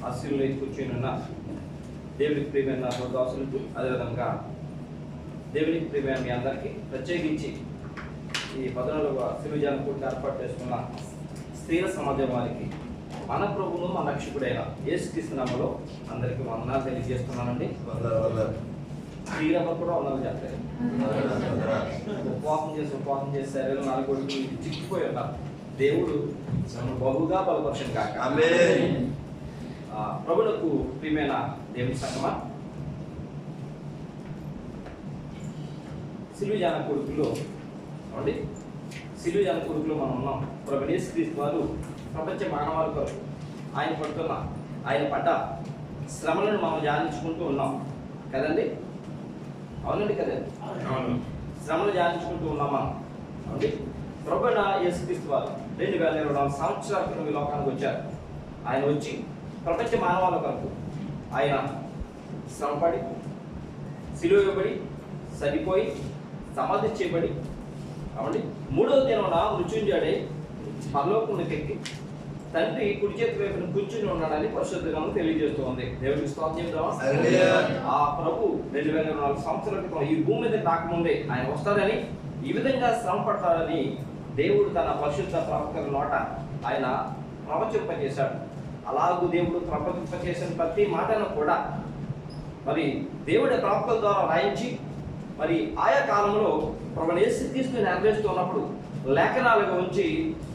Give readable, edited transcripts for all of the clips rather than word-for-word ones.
ఆశీర్వాదం కూర్చొని ఉన్న దేవునికి ప్రియమైన దాసులకు, అదేవిధంగా దేవునికి ప్రియమైన మీ అందరికీ, ప్రత్యేకించి ఈ 14వ సిలువ కూడిక ఏర్పాటు చేసుకున్న స్త్రీల సమాజం వారికి మన ప్రభువును మన రక్షకుడైన యేసుక్రీస్తు నామములో అందరికీ వందనాలు తెలియజేస్తున్నానండి. స్త్రీలెవరు కూడా వందనాలు చెప్తారు. ఉపవాసం చేసి శరీరం నాలుగు చిక్కిపోయి ఉన్నారు. దేవుడు బహుగా బలపరచను కాక. ప్రభువులకు ప్రియమైన దేవుని సంగమా, సిలువ కొడుకులో మనం ఉన్నాం. ప్రభు యేసుక్రీస్తు వారు ప్రపంచ మానవాళి కొరకు ఆయన పడ్డ శ్రమలను మనం ధ్యానించుకుంటూ ఉన్నాం కదండి. అవునండి కదండి, శ్రమలు ధ్యానించుకుంటూ ఉన్నాం మనం. అవునండి, ప్రభు యేసుక్రీస్తు వారు 2024 సంవత్సరాల క్రితం ఈ లోకానికి వచ్చారు. ఆయన వచ్చి ప్రపంచ మానవాళి కొరకు ఆయన శ్రమపడి, సిలువ వేయబడి, చనిపోయి, సమాధి చేయబడి, అవునండి, 3వ దినాన మృత్యుంజయుడై పరలోకమునకు ఎక్కి తండ్రి కుడి చేతి వైపున కూర్చుని ఉన్నాడని పరిశుద్ధ గ్రంథం తెలియజేస్తూ ఉంది. దేవుడికి స్తోత్రం చెప్తామా. ఆ ప్రభు 2024 సంవత్సరాల క్రితం ఈ భూమి మీద రాకముందే ఆయన వస్తాడని, ఈ విధంగా శ్రమ పడతాడని దేవుడు తన పరిశుద్ధ ప్రవక్తల నోట ఆయన ప్రవచింపజేశాడు. అలాగూ దేవుడు ప్రవచింపజేసిన ప్రతి మాటను కూడా మరి దేవుడి ప్రవక్తల ద్వారా రాయించి, మరి ఆయా కాలంలో ప్రభు యేసుక్రీస్తు నెరవేరుస్తున్నప్పుడు లేఖనాలుగా ఉంచి,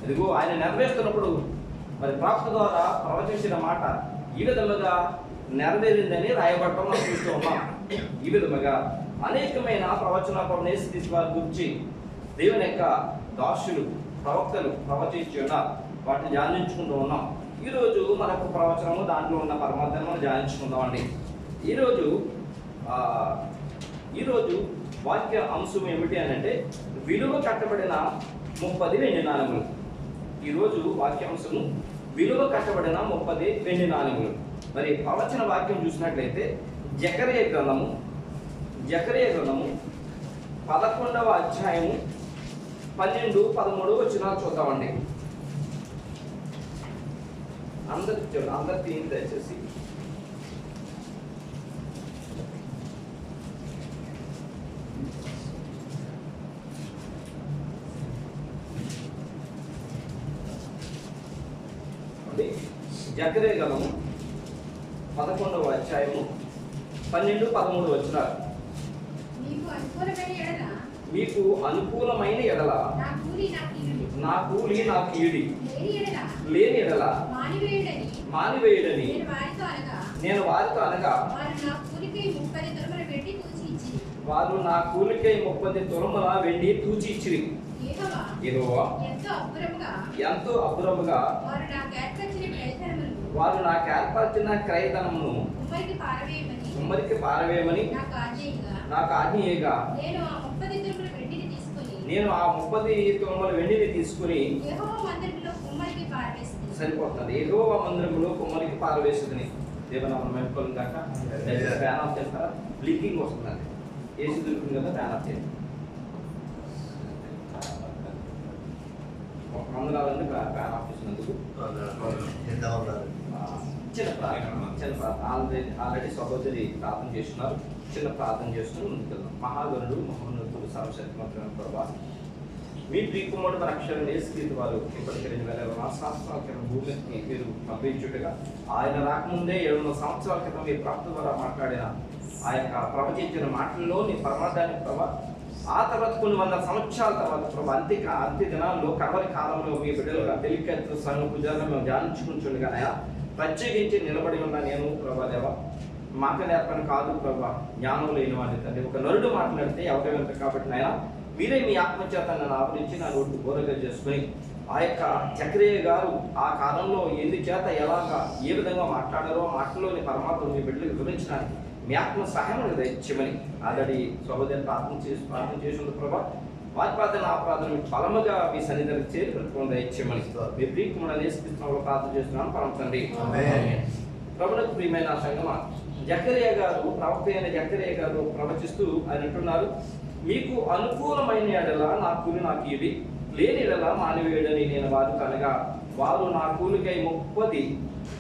ఇదిగో ఆయన నెరవేరుస్తున్నప్పుడు మరి ప్రవక్త ద్వారా ప్రవచించిన మాట ఈ విధముగా నెరవేరిందని రాయబడటం మనం చూస్తూ ఉన్నాం. ఈ విధముగా అనేకమైన ప్రవచన ప్రభు యేసుక్రీస్తు వారి గురించి దేవుని యొక్క దాసులు, ప్రవక్తలు ప్రవచించి ఉన్నారు. వాటిని ధ్యానించుకుంటూ ఉన్నాం. ఈరోజు మనకు ప్రవచనము, దాంట్లో ఉన్న పరమార్థాన్ని మనం ధ్యానించుకుందామండి. ఈరోజు వాక్య అంశం ఏమిటి అని అంటే, విలువ కట్టబడిన 30 వెండి నాణెములు. ఈరోజు వాక్యాంశము విలువ కట్టబడిన 30 వెండి నాణెములు. మరి ప్రవచన వాక్యం చూసినట్లయితే జకరియా గ్రంథము 11వ అధ్యాయము 12, 13 వచనాలు చూద్దామండి. అందరి దయచేసి జకరియా గ్రంథము 11వ అధ్యాయము 12, 13 వచనాలు. మీకు అనుకూలమైన ఎడల నా కూలి నాకు ఈడి, లేని ఎడల మానివేయుడని నేను వారితో అనగా, వారు నా కూలికై 30 తులముల వెండి తూచి ఇచ్చిరి. యెహోవా ఎంతో అపురముగా వారు నాకు ఏర్పరిచిన క్రయధనమును కుమ్మరికి పారవేయమని నాకు ఆజ్ఞేయగా, నేను ఆ 30 తులముల వెండిని తీసుకుని సరిపోతుంది యెహోవా మందిరములో కుమ్మరికి పారవేసిందని. దేవనామం మెప్పుకోవాలి కాక. ఫ్యాన్ ఆఫ్ చేస్తారా? బ్లింకింగ్ వస్తుందండి. ఏసీ దొరుకుతుంది కదా, ఫ్యాన్ ఆఫ్ చేయండి. వందనాలండి ఫ్యాన్ ఆఫ్ చేసినందుకు. చిన్న ప్రార్థన ఆల్రెడీ సహోదరి ప్రార్థన చేస్తున్నారు. చిన్న ప్రార్థన చేస్తూ ముందుకెళ్దాం. మహాగణుడు, మహోన్నతుడు, సర్వశక్తిమంతుడైన ప్రభువా, మీ ప్రియకుమారుడు రక్షణ యేసుక్రీస్తు వారు ఇప్పటికే 2024 సంవత్సరాల క్రితం భూమికి మీరు పంపించుటగా, ఆయన రాకముందే 700 సంవత్సరాల క్రితం మీ ప్రవక్త ద్వారా మాట్లాడిన ఆ యొక్క ప్రవచించిన మాటల్లో నీ పరమార్థాన్ని ప్రభా, ఆ తర్వాత కొన్ని 100 సంవత్సరాల తర్వాత ప్రభా అంత్య దినాల్లో కడవరి కాలంలో మీ బిడ్డలుగా తెలికెత్తు సంఘ పూజలను మేము ధ్యానించుకుంటుండగా ప్రత్యేకించి నిలబడి ఉన్న నేను ప్రభా దేవ, మాట నేర్పని కాదు ప్రభా, జ్ఞానం లేని వాడిని తండ్రి. ఒక నరుడు మాట్లాడితే ఎవరి వెంట కాబట్టి నాయన మీరే మీ ఆత్మచేత నన్ను ఆవరించి నా నోటి బోరగా చేసుకుని, ఆ యొక్క జకరియా గారు ఆ కాలంలో ఎందుచేత ఎలాగా ఏ విధంగా మాట్లాడారో మాటలోని పరమాత్మ మీ బిడ్డలకు వివరించడానికి మీ ఆత్మ సహాయం దయచేయమని ఆల్రెడీ సహోదరుని ప్రార్థన చేసిన ప్రభా, వారి ప్రార్థన ఆ ప్రార్థన బలముగా మీ సన్నిధికి చేరి పెట్టుకుని దయచేయమని మీ ప్రియకుమారుడు యేసుక్రీస్తులో ప్రార్థన చేస్తున్నాను పరమ తండ్రి. ప్రభువుకు ప్రియమైన సంగమా, జకరియా గారు, ప్రవక్త అయిన జకరియా గారు ప్రవచిస్తూ ఆయన అంటున్నారు, మీకు అనుకూలమైన ఎడల నా కూలి నాకు ఇవి, లేని ఎడల మానివేయడని నేను వారితో అనగా, వారు నా కూలికై 30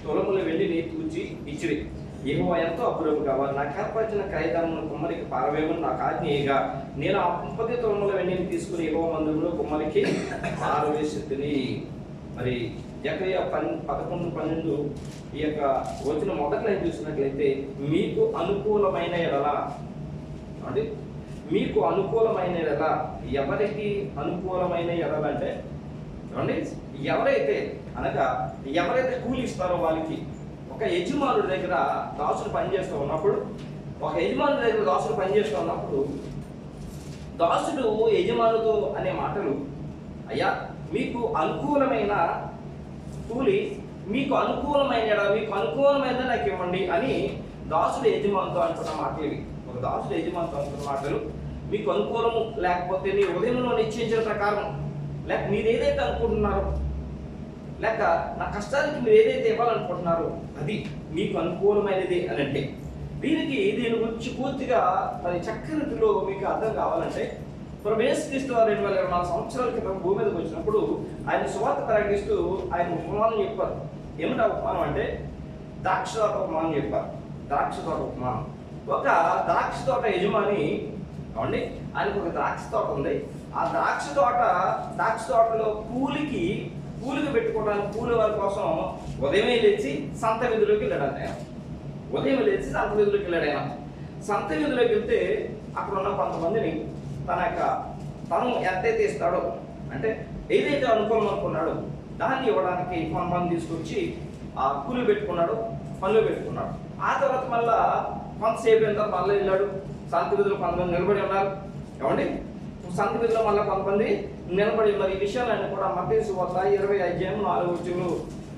తులముల వెండిని తూచి ఇచ్చిరి. యెహోవా ఎంతో అపురూపంగా వారు నాకు ఏర్పరిచిన క్రయధనమును కుమ్మరికి పారవేయమని నాకు ఆజ్ఞేయగా నేను ఆ 30 తులముల వెండిని తీసుకుని యెహోవా మందిరంలో కుమ్మరికి పారవేసితిని. మరి జకర్యా 11:12 ఈ యొక్క వచ్చిన మొదటి లైన్ చూసినట్లయితే మీకు అనుకూలమైన ఎడల అంటే మీకు అనుకూలమైన ఎడల, ఎవరికి అనుకూలమైన ఎడల అంటే ఏమండి ఎవరైతే అనగా ఎవరైతే కూలి ఇస్తారో వాళ్ళకి. ఒక యజమానుడి దగ్గర దాసుడు పనిచేస్తూ ఉన్నప్పుడు దాసుడు యజమానుతో అనే మాటలు, అయ్యా మీకు అనుకూలమైన కూలి, మీకు అనుకూలమైన నాకు ఇవ్వండి అని దాసుడు యజమానితో అంటున్న మాటలు ఇవి. ఒక దాసుడు యజమానితో అంటున్న మాటలు, మీకు అనుకూలము లేకపోతే నీ ఉదయంలో నిశ్చయించిన ప్రకారం, లేక మీరు ఏదైతే అనుకుంటున్నారో, లేక నా కష్టానికి మీరు ఏదైతే ఇవ్వాలనుకుంటున్నారో అది మీకు అనుకూలమైనది అని అంటే, దీని గురించి పూర్తిగా మరి చక్కరిలో మీకు అర్థం కావాలంటే, ప్రభు యేసుక్రీస్తు వారు 2024 సంవత్సరాల క్రితం భూమి మీదకి వచ్చినప్పుడు ఆయన సువార్త ప్రకటిస్తూ ఆయన ఉపమానం చెప్పారు. ఏమిటా ఉపమానం అంటే ద్రాక్ష తోట ఉపమానం చెప్పారు. ద్రాక్ష తోట ఉపమానం. ఒక ద్రాక్ష తోట యజమాని అవండి, ఆయనకు ఒక ద్రాక్ష తోట ఉంది. ఆ ద్రాక్ష తోటలో కూలికి పెట్టుకోవడానికి కూలి వారి కోసం ఉదయమే లేచి సంత వీధిలోకి వెళ్ళాడు ఆయన. సంత వీధిలోకి వెళ్తే అక్కడ ఉన్న కొంతమందిని తను ఎంతైతే ఇస్తాడో, అంటే ఏదైతే అనుకూలం అనుకున్నాడో దాన్ని ఇవ్వడానికి కొంతమంది తీసుకొచ్చి ఆ కూలి పెట్టుకున్నాడు, పనులు పెట్టుకున్నాడు. ఆ తర్వాత మళ్ళా కొంతసేపు అయిన తర్వాత మళ్ళీ వెళ్ళాడు. సంత వీధిలో కొంతమంది నిలబడి ఉన్నారు. ఏమండి సంత వీధిలో మళ్ళీ కొంతమంది నిలబడి ఉన్నారు. ఈ విషయాలన్నీ కూడా మత్తయి సువార్త 20 అధ్యాయం 4 వచనాలు,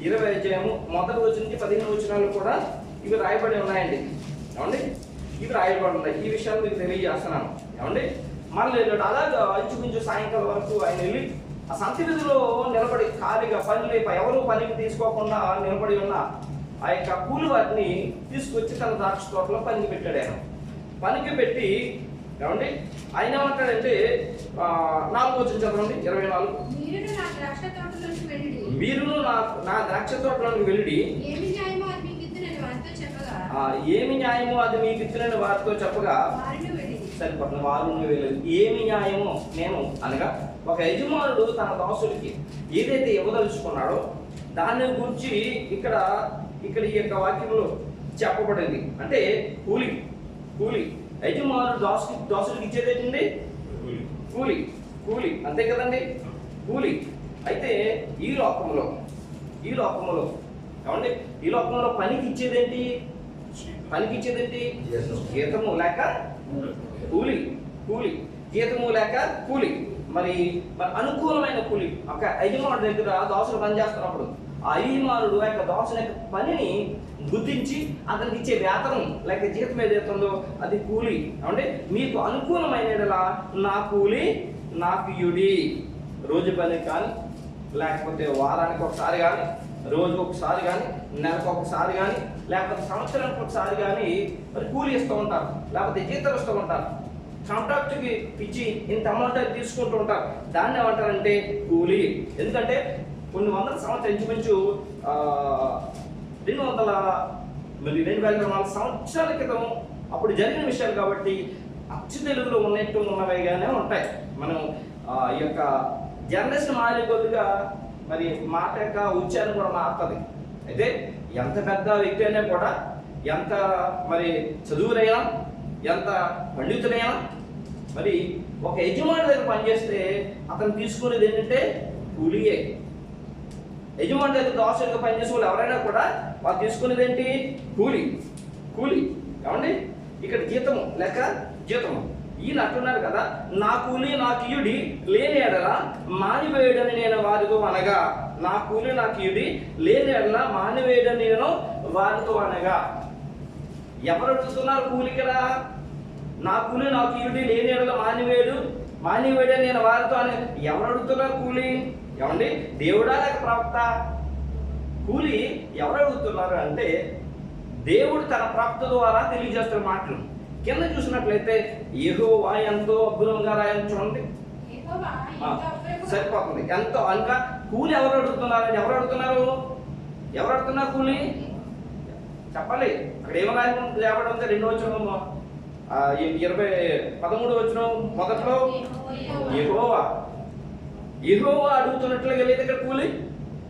20 అధ్యాయము 1 వచనం నుంచి 15 వచనాలు కూడా ఇవి రాయబడి ఉన్నాయండి. ఏమండి ఇవి రాయబడి ఉన్నాయి. ఈ విషయాలు మీకు తెలియజేస్తున్నాను. ఏమండి మళ్ళీ వెళ్ళాడు. అలాగా ఇంచుమించు సాయంకాలం వరకు ఆయన వెళ్ళి ఆ సంత వీధిలో నిలబడి ఖాళీగా ఎవరు పనికి తీసుకోకుండా నిలబడి ఉన్న ఆ యొక్క కూలి వాటిని తీసుకొచ్చి తన ద్రాక్ష తోటలో పనికి పెట్టాడు. ఆయన పనికి పెట్టి ఏమండి ఆయన ఏమంటాడంటే 4 వచనం చదవండి 24. మీరును నా ద్రాక్ష తోటలోకి వెళ్ళి ఏమి న్యాయమో అది మీకు ఇచ్చినని వారితో చెప్పగా సరిపడిన వారు వెళ్ళదు. ఏమి న్యాయమో నేను అనగా ఒక యజమానుడు తన దాసుడికి ఏదైతే ఇవ్వదలుచుకున్నాడో దాని గురించి ఇక్కడ ఈ యొక్క వాక్యంలో చెప్పబడింది. అంటే కూలి యజమానుడు దాసుడికి ఇచ్చేది ఏంటండి? కూలి అంతే కదండి, కూలి. అయితే ఈ లోకంలో ఏమండి ఈ లోకంలో పనికి ఇచ్చేదేంటి? జీతము లేక కూలి జీతము లేక కూలి. మరి అనుకూలమైన కూలి. ఒక యజమానుడి దగ్గర దాసుడు పని చేస్తున్నప్పుడు ఆ యజమానుడు ఆ యొక్క దాసుని యొక్క పనిని గుర్తించి అతనికి ఇచ్చే వేతనం లేక జీతం ఏదైతుందో అది కూలి. అంటే మీకు అనుకూలమైన నా కూలి నాకు ఇయుడి. రోజు పని కానీ, లేకపోతే వారానికి ఒకసారి కానీ, రోజుకు ఒకసారి కానీ, నెలకు ఒకసారి కానీ, లేకపోతే సంవత్సరానికి ఒకసారి కానీ మరి కూలి ఇస్తూ ఉంటారు, లేకపోతే జీతం ఇస్తూ ఉంటారు. కాంట్రాక్ట్కి ఇచ్చి ఇంత అమౌంట్ తీసుకుంటూ ఉంటారు. దాన్ని ఏమంటారంటే కూలి. ఎందుకంటే కొన్ని వందల సంవత్సరాలు ఇంచుమించు 2004 సంవత్సరాల క్రితం అప్పుడు జరిగిన విషయాలు కాబట్టి అచ్చు తెలుగులో ఉన్నవిగానే ఉంటాయి. మనం ఈ యొక్క జనరేషన్ మారే కొద్దిగా మరి మాట యొక్క ఉచ్చారణ కూడా మారుతుంది. అయితే ఎంత పెద్ద వ్యక్తి అయినా కూడా, ఎంత మరి చదువులైనా, ఎంత పండితులైనా, మరి ఒక యజమాని దగ్గర పనిచేస్తే అతను తీసుకునేది ఏంటంటే కూలియే. యజమాని దగ్గర దాసుడిగా పనిచేసే వాళ్ళు ఎవరైనా కూడా వాళ్ళు తీసుకునేది ఏంటి? కూలి. ఏమండి ఇక్కడ జీతము. ఈయన అంటున్నారు కదా, నా కూలి నాకు ఇయుడి లేని ఎడల మానివేయడని నేను వారితో అనగా. నా కూలి నాకు ఇయుడి లేని ఎడల మానివేయడని నేను వారితో అనగా. ఎవరు అడుగుతున్నారు కూలి కదా? నా కూలి నాకు ఇయుడి లేని ఎడల మానివేయడని నేను వారితో అని ఎవరు అడుగుతున్నారు కూలి? ఏమండి దేవుడా లేక ప్రవక్త? కూలి ఎవరు అడుగుతున్నారు అంటే దేవుడు తన ప్రవక్త ద్వారా తెలియజేస్తున్న మాటలు. కింద చూసినట్లయితే యెహోవా ఎంతో అద్భుతంగా రాయని చూడండి, సరిపోతుంది. ఎంతో అనగా కూలి ఎవరు అడుగుతున్నారండి? ఎవరు అడుగుతున్నారు? ఎవరు అడుగుతున్నారు కూలి? చెప్పాలి. అక్కడ ఏమో లేవడం 2వ వచనం 13వ వచనం మొదట్లో యెహోవా అడుగుతున్నట్లుగా లేదు ఇక్కడ కూలి.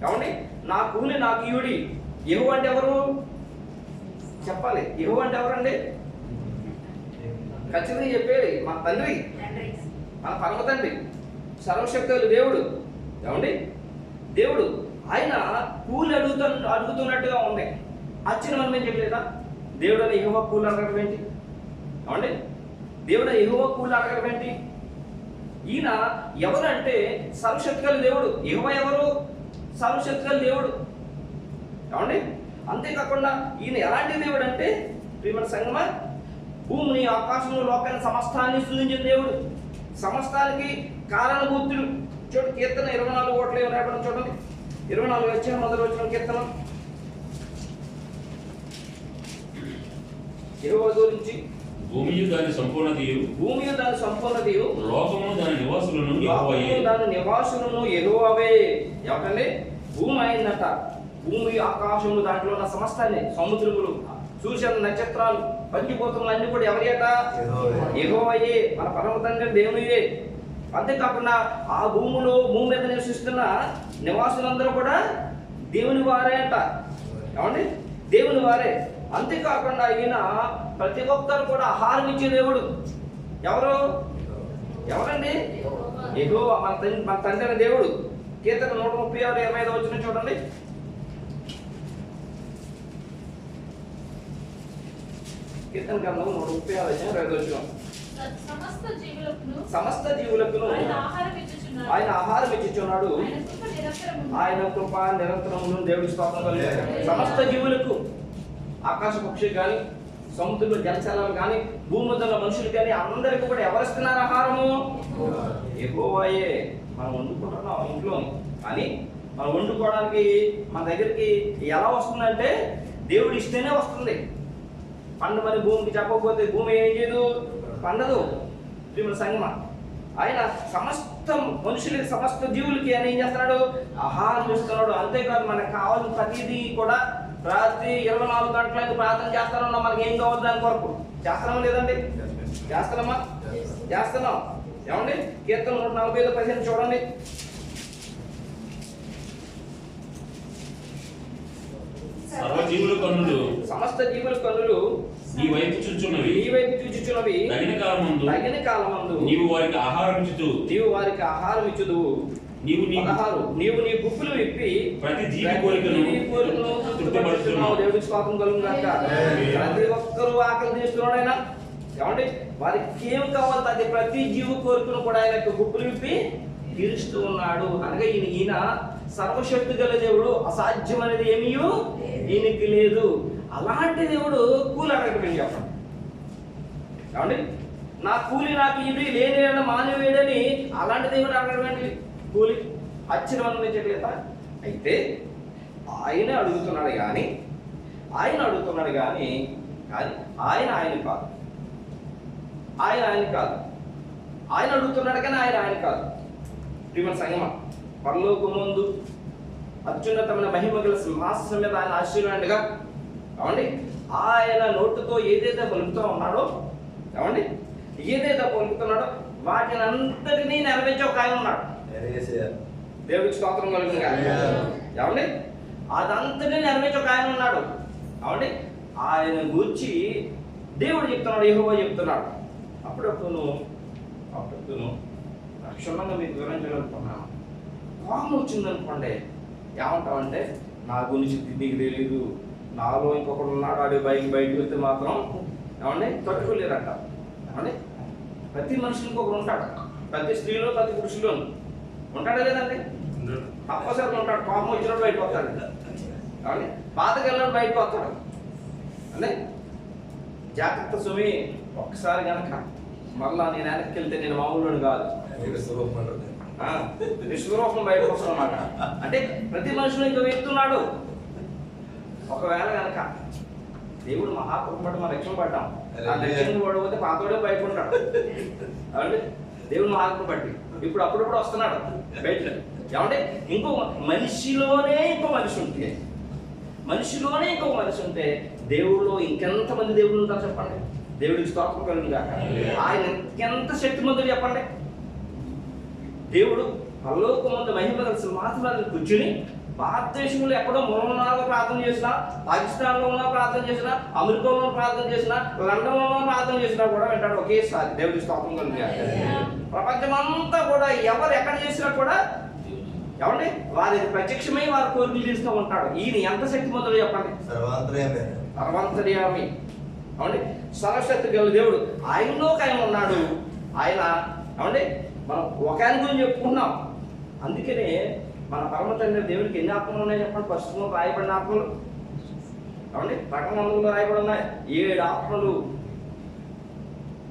కాబట్టి నా కూలి నాకు ఇయుడి. యెహోవా అంటే ఎవరు? చెప్పాలి. యెహోవా అంటే ఎవరండి? ఖచ్చితంగా చెప్పేది మన తండ్రి, మన పరమ తండ్రి, సర్వశక్తులు దేవుడు. ఏమండి? దేవుడు ఆయన కూలి అడుగుతున్నట్టుగా ఉంది. ఆశ్చర్యం మనం ఏం చెప్పలేదా? దేవుడు అని యెహోవా కూలి అడగడం ఏంటి? ఏమండి? దేవుడు యెహోవా కూలి అడగడం ఏంటి? ఈయన ఎవరంటే సర్వశక్తుల దేవుడు. యెహోవా ఎవరు? సర్వశక్తుల దేవుడు. ఏమండి? అంతేకాకుండా ఈయన ఎలాంటి దేవుడు అంటే ప్రియమైన సంగమా, భూమిని, ఆకాశము, లోకాన్ని, సమస్తాన్ని సృజించిన దేవుడు, సమస్తానికి కారణభూతుడు. చూడు కీర్తన 24 రాయబడి చూడండి. 24 వచ్చాను మొదలు వచ్చిన కీర్తన యెహోవా గురించి. భూమియు దాని సంపూర్ణతయు, లోకమును దాని నివాసులను యెహోవావే. ఎవరండి? భూమి అయిందట. భూమి, ఆకాశము, దాంట్లో ఉన్న సమస్తాన్ని, సముద్రములు, సూర్యుడు, నక్షత్రాలు, పంచిపోతులు అన్ని కూడా ఎవరి అట? యెహోవాయే, మన పరమ తండ్రి దేవునియే. అంతేకాకుండా ఆ భూమి మీద నివసిస్తున్న నివాసులందరూ కూడా దేవుని వారే అంట. ఏమండి? దేవుని వారే. అంతేకాకుండా ఈయన ప్రతి ఒక్కరు కూడా ఆహారం ఇచ్చే దేవుడు. ఎవరండి? యెహోవా, మన తండ్రి అనే దేవుడు. కీర్తన 136:25 వచ్చిన చూడండి. కీర్తన గ్రంథం 136:25 వచ్చిన. సమస్త జీవులకు ఆయన ఆహారం ఇచ్చుచున్నాడు. ఆయన కృప నిరంతరమును. దేవుడి స్తోత్రం కలుగును. సమస్త జీవులకు, ఆకాశ పక్షులు కానీ, సముద్రంలో జలచరాలు కానీ, భూమి మీద మనుషులు కానీ అందరికీ కూడా ఎవరిస్తున్నారు ఆహారము? యెహోవాయే. మనం వండుకుంటున్నాం ఇంట్లో, కానీ మనం వండుకోవడానికి మన దగ్గరికి ఎలా వస్తుందంటే దేవుడు ఇస్తేనే వస్తుంది. పండమని భూమికి చెప్పకపోతే భూమి ఏం చేయదు, పండదు. ప్రియమైన సంగమా, ఆయన సమస్త మనుషులకి, సమస్త జీవులకి ఆయన ఏం చేస్తున్నాడు? ఆహారం ఇస్తున్నాడు. అంతేకాదు మనకు కావాల్సిన ప్రతిదీ కూడా రాత్రి 24 గంటలకు ప్రార్థన చేస్తానన్నా మనకి ఏం కావాలి దాని కొరకు చేస్తున్నామా లేదండి? చేస్తున్నాం. ఏమండి? కీర్తన 145:15 చూడండి. సమస్త జీవుల కన్నులు నీ వైపు చూచుచున్నవి. తగిన కాలమందు నీవు వారికి ఆహారం ఇచ్చుదు. నీవు నీ గుప్పులు విప్పి ప్రతి జీవి కోరికను తృప్తిపరుస్తున్నావు. దేవుడికి స్తోత్రం కలుగును గాక. ప్రతి ఒక్కరూ ఆకలి తీస్తున్నాడు ఆయన. ఏమండి? వారికి ఏం కావాలి అది ప్రతి జీవి కోరికను కూడా ఆయన గుప్పులు విప్పి తీరుస్తూ ఉన్నాడు. అనగా ఈయన సర్వశక్తి గల దేవుడు. అసాధ్యం అనేది ఏమీ ఈయనకి లేదు. అలాంటి దేవుడు కూలి అడగడం చెప్పండి. ఏమండి? నా కూలి నాకు ఇది లేని మానవేడని అలాంటి దేవుడు అడగడం ఏంటి? కూలి ఆశ్చర్యం అనిపించట్లేదా? అయితే ఆయన అడుగుతున్నాడు కానీ ఆయన కాదు. ఆయన అడుగుతున్నాడు కానీ ఆయన కాదు. ప్రియమైన సంగమా, పరలోకమందు అత్యున్నతమైన మహిమ గల సింహాసనం మీద ఆయన ఆశీర్వాదంగా, ఏమండి, ఆయన నోటుతో ఏదైతే పలుకుతూ ఉన్నాడో, ఏమండి, వాటిని అంతటినీ నెరవేర్చే ఒక ఆయన ఉన్నాడు. దేవుడికి స్తోత్రం కలుగును గాక. ఏమండి? అదంతటినీ నెరవేర్చే ఒక ఆయన ఉన్నాడు. ఏమండి? ఆయన గురించి దేవుడు చెప్తున్నాడు, యెహోవా చెప్తున్నాడు. అప్పుడప్పుడు క్షుణ్ణంగా మీకు వివరించాలనుకున్నాను. కోపం వచ్చిందనుకోండి, ఏమంటామంటే నా గురించి నీకు తెలియదు, నాలో ఇంకొకడు ఉన్నాడు, ఆడి బయటకు వెళ్తే మాత్రం ఏమండి తట్టుకోలేరంట. ఏమండి? ప్రతి మనుషులకు ఒకరు ఉంటాడు. ప్రతి స్త్రీలో, ప్రతి పురుషులో ఉంటాడా లేదండి? తప్పనిసరిగా ఉంటాడు. కోపం వచ్చినప్పుడు బయటకు వస్తాడు. ఏమండి? బాధకు వెళ్ళినప్పుడు బయటకు వస్తాడు. అంటే జాగ్రత్త సుమి, ఒక్కసారి కనుక మళ్ళా నేను వెనక్కి వెళ్తే నేను మామూలు కాదు, విశ్వరూపం బయటకు వస్తాడు అన్నమాట. అంటే ప్రతి మనుషులు ఇంకా వెళ్తున్నాడు. ఒకవేళ కనుక దేవుడు మహాకృపడి మనం రక్షణ పడ్డాం, ఆ రక్షణ పడకపోతే పాతోడే బయట ఉంటాడు. అంటే దేవుడు మహాకృప బట్టి ఇప్పుడు అప్పుడప్పుడు వస్తున్నాడు బయట. ఏమంటే ఇంకో మనిషిలోనే ఇంకో మనిషి ఉంటే, మనిషిలోనే ఇంకొక మనిషి ఉంటే దేవుడిలో ఇంకెంతమంది దేవుళ్ళు ఉంటారు చెప్పండి. దేవుడికి స్తోత్రం కలుగును గాక. ఆయన ఎంత శక్తిమంతుడు చెప్పండి. దేవుడు పరలోకమందు మహిమ గల సింహాసనాన్ని కూర్చుని భారతదేశంలో ఎక్కడో మూలనాలో ప్రార్థన చేసినా, పాకిస్తాన్లో ఉన్న ప్రార్థన చేసినా, అమెరికాలో ప్రార్థన చేసినా, లండన్లో ప్రార్థన చేసినా కూడా వింటాడు ఒకేసారి. దేవుడికి స్తోత్రం కలుగును గాక. ప్రపంచమంతా కూడా ఎవరు ఎక్కడ చేసినా కూడా ఏమండి వారికి ప్రత్యక్షమై వారి కోరికలు తీస్తూ ఉంటాడు. ఈయన ఎంత శక్తిమంతుడు చెప్పండి. సర్వాంతర్యామి. ఏమండి సర్వశక్తి గల దేవుడు, ఆయనలోకి ఆయన ఉన్నాడు. ఆయన ఏమండి మనం ఒక ఆయన గురించి చెప్పుకున్నాం. అందుకనే మన పరమ తండ్రి దేవుడికి ఎన్ని ఆత్మలు ఉన్నాయి చెప్పండి. ప్రస్తుతం రాయబడిన ఆత్మలు ఏమండి ప్రకటనలో రాయబడి ఉన్నాయి 7 ఆత్మలు.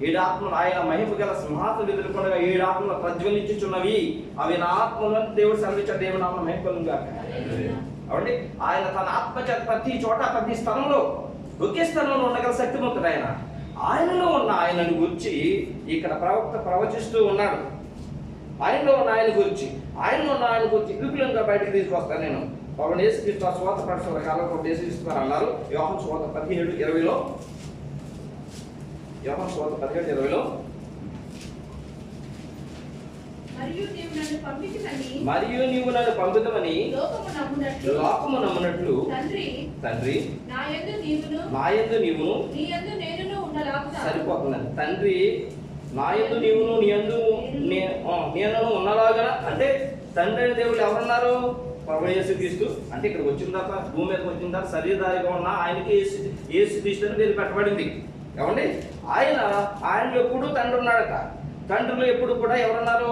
7 ఆత్మలు ఆయన మహిమ గల సింహాసనం ఎదుర్కొనగా 7 ఆత్మలు ప్రజ్వలించుచున్నవి. అవి నా ఆత్మలు దేవుడు సెలవిచ్చాడు. దేవుడు నామమున మహిమ కలుగును గాక. ఏమండి ఆయన తన ఆత్మ చేత ప్రతి చోట ప్రతి స్థలంలో ఒకే స్థలంలో ఉండగల శక్తిమంతుడు ఆయన. ఆయనలో ఉన్న ఆయనను గురించి ఇక్కడ ప్రవక్త ప్రవచిస్తూ ఉన్నాడు. ఆయనలో ఉన్న ఆయన గురించి విపులంగా బయటకు తీసుకొస్తాను నేను. పవన్ యేసుక్రీస్తు స్వాత పరిశుభ్ర కాలంలో యేసుక్రీస్తు అన్నారు. యోహాను స్వాత 17:20లో, యోహాను స్వాత 17:20లో మరియు నీవు నన్ను పంపుతామని లోకము నమ్మునట్లు తండ్రి నా యందు నీవును సరిపోతుందండి. తండ్రి నా యందు నీవును నీ యందు నేను ఉన్నలాగా. అంటే తండ్రి అనే దేవుడు ఎవరున్నారు? ప్రభువు యేసుక్రీస్తు. అంటే ఇక్కడ వచ్చిన తర్వాత భూమి మీదకి వచ్చిన తర్వాత శరీరధారిగా ఉన్న ఆయనకి యేసుక్రీస్తు అని పేరు పెట్టబడింది. ఏమండి ఆయన ఎప్పుడు తండ్రి ఉన్నాడట. తండ్రిలో ఎప్పుడు కూడా ఎవరున్నారు?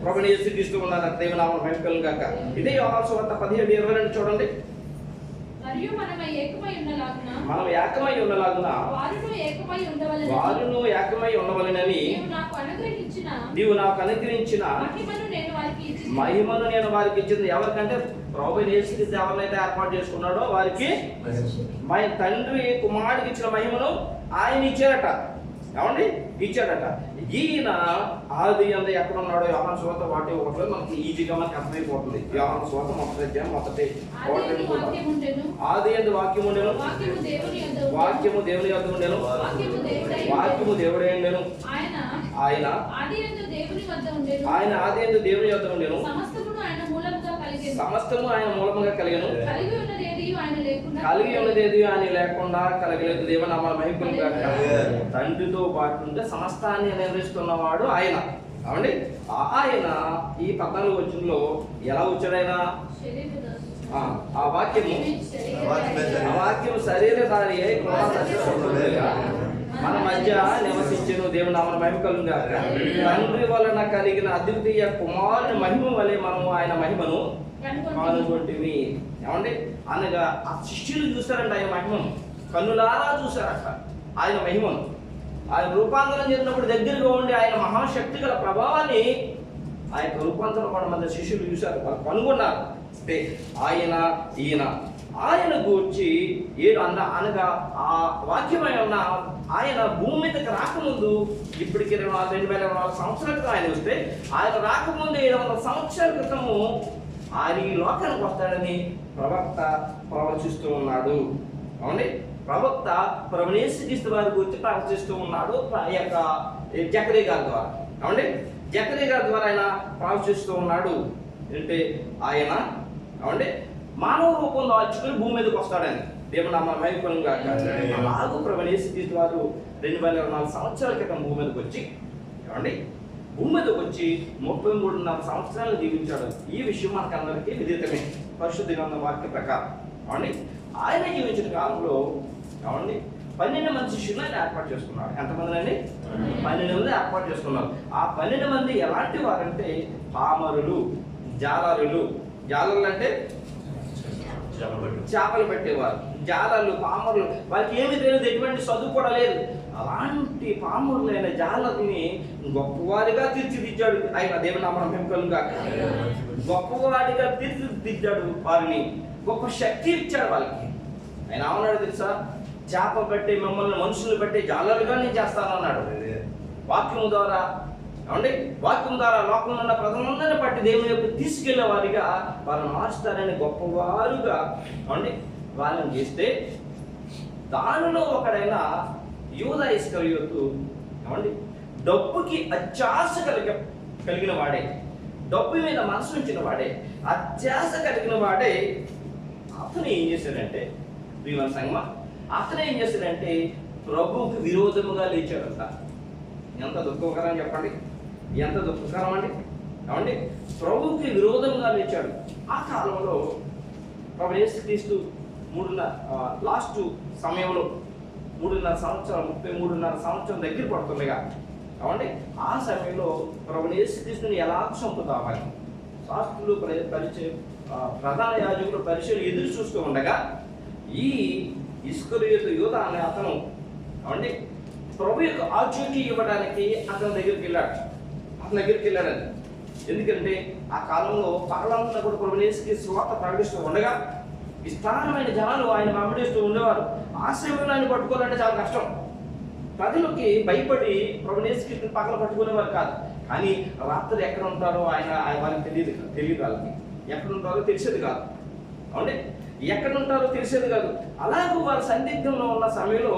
ప్రభువు యేసుక్రీస్తు ఉన్నారు. దేవుని నామమున మహిమ కలుగును గాక. ఇదే యోహాను సువార్త 17:22 చూడండి. మనం ఏకమై ఉన్నలాగున వారును ఏకమై ఉండవలెనని నీవు నాకు అనుగ్రహించిన మహిమను నేను వారికి ఇచ్చింది. ఎవరికంటే ప్రభువు యేసుక్రీస్తు ఎవరినైతే ఏర్పాటు చేసుకున్నాడో వారికి తండ్రి కుమారుడికి ఇచ్చిన మహిమను ఆయన ఇచ్చారట. ఏమండి ఇచ్చాడట. ఈయన ఆది అందు ఎక్కడ ఉన్నాడో యోహాను సువార్త 1:1 మనకి ఈజీగా మనకి అర్థమైపోతుంది. యోహాను సువార్త 1:1 ఆది అందు వాక్యము ఉండెను, వాక్యము దేవుని యొద్ద ఉండెను, వాక్యము దేవుడే ఉండెను, ఆయన ఆది అందు దేవుని యొద్ద ఉండెను, సమస్తము ఆయన మూలముగా కలిగెను, కలిగి ఉన్నదేది ఆయన లేకుండా కలగలేదు. దేవుని నామమున మహిమ కలుగును గాక. తండ్రితో పాటు ఉంటే సమస్తాన్ని నిర్వహిస్తున్నవాడు ఆయన. అవండి ఆయన ఈ 14 వచనంలో ఎలా వచ్చాడైనా ఆ వాక్యము శరీరధారి మన మధ్య నివసించెను. దేవుని నామమున మహిమ కలుగును గాక. తండ్రి వలన కలిగిన అద్వితీయ కుమారుని మహిమ వలె మనము ఆయన మహిమను కనుగొంటిమి. ఏమండి అనగా ఆ శిష్యులు చూస్తారంట ఆయన మహిమను, కన్నులారా చూశారట ఆయన మహిమను. ఆయన రూపాంతరం చెందినప్పుడు దగ్గరగా ఉండి ఆయన మహాశక్తి గల ప్రభావాన్ని ఆయన రూపాంతరం కూడా మన శిష్యులు చూశారు, వాళ్ళు కనుగొన్నారు. అంటే ఆయన గూర్చి అనగా ఆ వాక్యమై ఉన్న ఆయన భూమి మీదకి రాకముందు, ఇప్పటికి 2024 సంవత్సరాల క్రితం ఆయన వస్తే, ఆయన రాకముందు 700 సంవత్సరాల క్రితము ఆయన ఈ లోకానికి వస్తాడని ప్రవక్త ప్రవచిస్తూ ఉన్నాడు. అవునండి ప్రవక్త ప్రభువు యేసుక్రీస్తు వారి గురించి ప్రవచిస్తూ ఉన్నాడు. ఈ యొక్క జకరియా గారి ద్వారా. అవునండి జకరియా గారి ద్వారా ఆయన ప్రవచిస్తూ ఉన్నాడు. అంటే ఆయన అవునండి మానవ రూపంలో అచ్చుకుని భూమి మీదకి వస్తాడని. దేవుని నామమున మహిమ కలుగును గాక. అలాగూ ప్రభువు యేసుక్రీస్తు వారు 2024 సంవత్సరాల క్రితం భూమి మీదకి వచ్చి ఏమండి భూమి మీదకి వచ్చి 33.5 సంవత్సరాలు జీవించాడు. ఈ విషయం మనకందరికీ విదితమే పరిశుద్ధ గ్రంథం వాక్య ప్రకారం. అవునండి ఆయన జీవించిన కాలంలో ఏమండి 12 మంది శిష్యులను ఆయన ఏర్పాటు చేసుకున్నాడు. ఎంతమంది అండి? 12 మంది ఏర్పాటు చేసుకున్నారు. ఆ 12 మంది ఎలాంటి వారంటే పామరులు, జాలరులు. జాలరులు అంటే చేపలు పెట్టేవారు. జాలర్లు, పామరులు, వాళ్ళకి ఏమి తెలియదు, ఎటువంటి చదువు కూడా లేదు. అలాంటి పామరులైన జాలర్ని గొప్పవారిగా తీర్చిదిద్దాడు ఆయన. దేవుని నామమున మహిమ కలుగును గాక. గొప్పవారిగా తీర్చిదిద్దాడు వారిని, గొప్ప శక్తి ఇచ్చాడు వాళ్ళకి. ఆయన ఏమన్నాడు తెలుసా? చేప పెట్టి మిమ్మల్ని మనుషులు పెట్టి జాలరుగా నేను చేస్తాను అన్నాడు. వాక్యం ద్వారా ఏమండి వాక్యం ద్వారా లోకంలో ఉన్న ప్రజలందరినీ బట్టి దేవుని యొక్క తీసుకెళ్లే వారిగా వారిని మార్చుతారని గొప్పవారుగా ఏమండి వాళ్ళని చేస్తే దానిలో ఒకడైన యూదా ఇస్కరియోతు ఏమండి డబ్బుకి అత్యాశ కలిగిన వాడే, డబ్బు మీద మనసు ఉంచిన వాడే, అత్యాశ కలిగిన వాడే అతను ఏం చేశాడంటే ప్రియమైన సంగమా, అతను ఏం చేశాడంటే ప్రభువుకి విరోధముగా లేచాడంట. ఎంత దుఃఖకరం చెప్పండి, ఎంత దుఃఖకరం అండి. ఏమండి ప్రభువుకి విరోధంగా లేచాడు. ఆ కాలంలో ప్రభు యేసుక్రీస్తు లాస్ట్ సమయంలో 3.5 సంవత్సరాలు 33.5 సంవత్సరం దగ్గర పడుతుండగా ఏమండి ఆ సమయంలో ప్రభు యేసుక్రీస్తుని ఎలా చంపుతామని శాస్త్రులు ప్రధాన యాజకులు పరిచయం ఎదురు చూస్తూ ఉండగా ఈ ఇస్కరియోతు యూదా అనే అతను ఏమండి ప్రభు యొక్క ఆచూకీ ఇవ్వడానికి అతని దగ్గరికి వెళ్ళాడు. ఎందుకంటే ఆ కాలంలో పగలంతా కూడా ప్రభు యేసుక్రీస్తు సువార్త ప్రకటిస్తూ ఉండగా విస్తారమైన జనాలు ఆయన వెంబడిస్తూ ఉండేవారు. ఆ సమయంలో ఆయన పట్టుకోవాలంటే చాలా కష్టం. ప్రజలకి భయపడి ప్రభు యేసుక్రీస్తుని పగల పట్టుకునేవారు కాదు. కానీ రాత్రి ఎక్కడ ఉంటారో ఆయన వాళ్ళకి తెలియదు వాళ్ళకి ఎక్కడ ఉంటారో తెలిసేది కాదు. అవునండి ఎక్కడ ఉంటారో తెలిసేది కాదు. అలాగే వారి సందిగ్ధంలో ఉన్న సమయంలో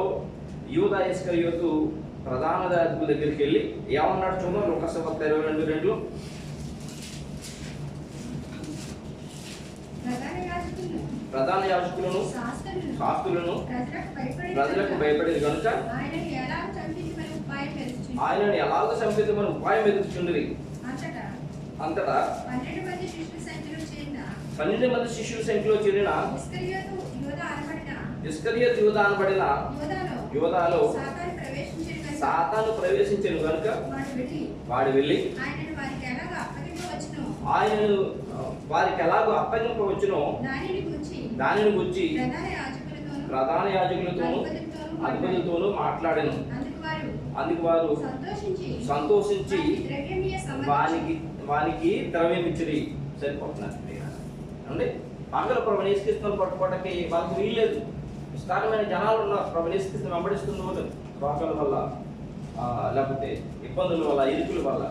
యూదా ఇస్కరియోతు ప్రధాన యాజకుల దగ్గరికి వెళ్ళి ఏమన్నాడు చూద్దాం. లూకాసు 22:2 ప్రధాన యాజకులను శాస్త్రులను ప్రజలకు భయపడేది కనుక ఆయనను ఎలాగ చంపిద్దామని ఉపాయం వెతుకుచుండిరి. అంతటా 12 మంది శిష్యుల సంఖ్యలో చేరిన ఇస్కరియోతు యూదా అనబడిన యూదాలో సాతాను ప్రవేశించను కనుక వాడు వెళ్ళి ఆయనను వారికి ఎలాగో అప్పగింపవచ్చునో దానిని గురించి ప్రధాన యాజకులతోనూ అధిపతులతోనూ మాట్లాడాను. అందుకు వారు సంతోషించి వానికి ద్రవ్యం ఇచ్చిరి. సరిపోతున్నారు అంటే పగలు ప్రభు యేసుక్రీస్తుని పట్టుకోవడానికి వాళ్ళకి వీల్లేదు. విస్తారమైన జనాలు ఉన్నారు ప్రభు యేసుక్రీస్తుని వెంబడిస్తున్న వాళ్ళు. రోగాల వల్ల లేకపోతే ఇబ్బందుల వల్ల, ఇరుకుల వల్ల,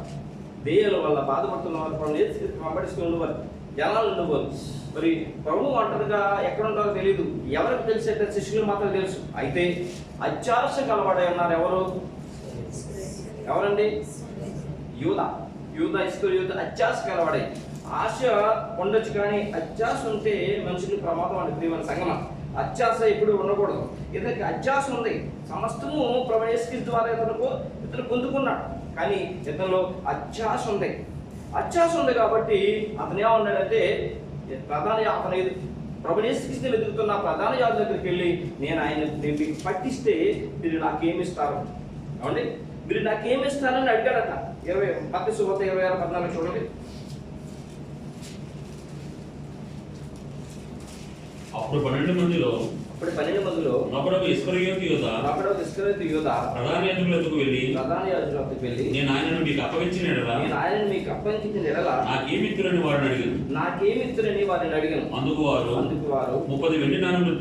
దేయాల వల్ల బాధపడుతున్న వారు ప్రభు యేసుక్రీస్తుని వెంబడిస్తూ ఉండేవారు, జనాలు ఉండేవారు. మరి ప్రభు ఒంటరిగా ఎక్కడ ఉంటారో తెలియదు. ఎవరికి తెలిసేట శిష్యులు మాత్రం తెలుసు. అయితే అత్యాశ కలవాడై ఉన్నారు. ఎవరండి? యూదా ఇస్కరియోతు అత్యాశ కలవాడై. ఆశ ఉండొచ్చు కానీ అత్యాశ ఉంటే మనుషులకు ప్రమాదం అని ప్రియమైన సంగమం. అత్యాశ ఎప్పుడు ఉండకూడదు. ఇతనికి అత్యాశ ఉంది. సమస్తము ప్రభు యేసుక్రీస్తు ద్వారా ఇతను పొందుకున్నాడు. కానీ ఇతనిలో అత్యాశ ఉంది కాబట్టి అతను ఏమన్నాడంటే అతను ప్రభు యేసుక్రీస్తుని ఎదుగుతున్న ప్రధాన యాజకుల దగ్గరికి వెళ్ళి నేను మీకు పట్టిస్తే మీరు నాకేమిస్తారు, ఏమండి మీరు నాకేమిస్తారని అడిగాడట. 26 చూడండి. అప్పుడు 12 మందిలో ఒకడు ఇస్కరియోతు యూదా ప్రధాన యాజకుల వద్దకు వెళ్ళి నేను ఆయనను మీకు అప్పగించిన ఎడల నాకేమిత్తురని వారిని అడిగాను. అందుకు వారు 30 వెండి నాణములు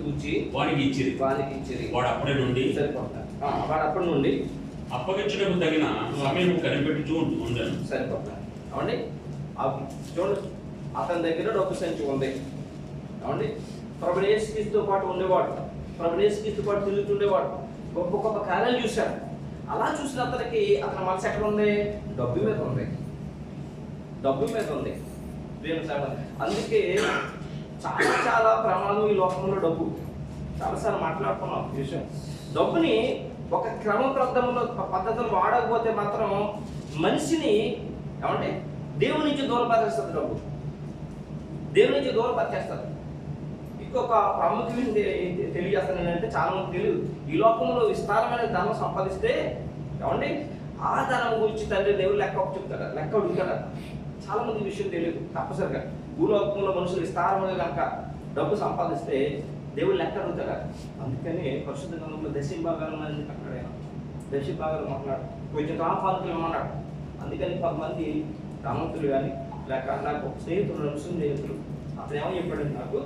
తూచి వానికి ఇచ్చిరి. వాడు అప్పటి నుండి అప్పగించడానికి తగిన సమయం కనిపెట్టుచూ ఉండాను. సరిపోతాను అవండి. చూడండి అతని దగ్గర డబ్బు సంచి ఉంది. ఏమండి ప్రభు యేసుక్రీస్తుతో పాటు ఉండేవాడు, ప్రభు యేసుక్రీస్తుతో పాటు తిరుగుతుండేవాడు, గొప్ప కార్యాలు చూశాడు. అలా చూసిన అతనికి అతని మనసు ఎక్కడ ఉంది? డబ్బు మీద ఉంది. అందుకే చాలా ప్రమాదం ఈ లోకంలో డబ్బు. చాలాసార్లు మాట్లాడుకున్నాం ఈ విషయం. డబ్బుని ఒక పద్ధతులు వాడకపోతే మాత్రం మనిషిని ఏమంటే దేవుని నుంచి దూరపరిచేస్తుంది. డబ్బు దేవుని నుంచి దూరపరిచేస్తుంది. ఇంకొక ప్రాముఖ్యం తెలియజేస్తాను ఏంటంటే చాలా మంది తెలియదు. ఈ లోకంలో విస్తారమైన ధనం సంపాదిస్తే ఏమండి ఆ ధనం గురించి తండ్రి దేవుడు లెక్క అడుగుతాడు. చాలా మంది విషయం తెలియదు. తప్పనిసరిగా భూలోకంలో మనుషులు విస్తారమైన కనుక డబ్బు సంపాదిస్తే దేవుడు లెక్క అడుగుతాడు. అందుకని పరిశుద్ధ గ్రంథంలో దశభాగాలు మాట్లాడు, కొంచెం కాపాదులు ఏమన్నాడు. అందుకని కొంతమంది ధనవంతులు కానీ లేక నాకు స్నేహితులు అతను ఏమని చెప్పాడంటే నాకు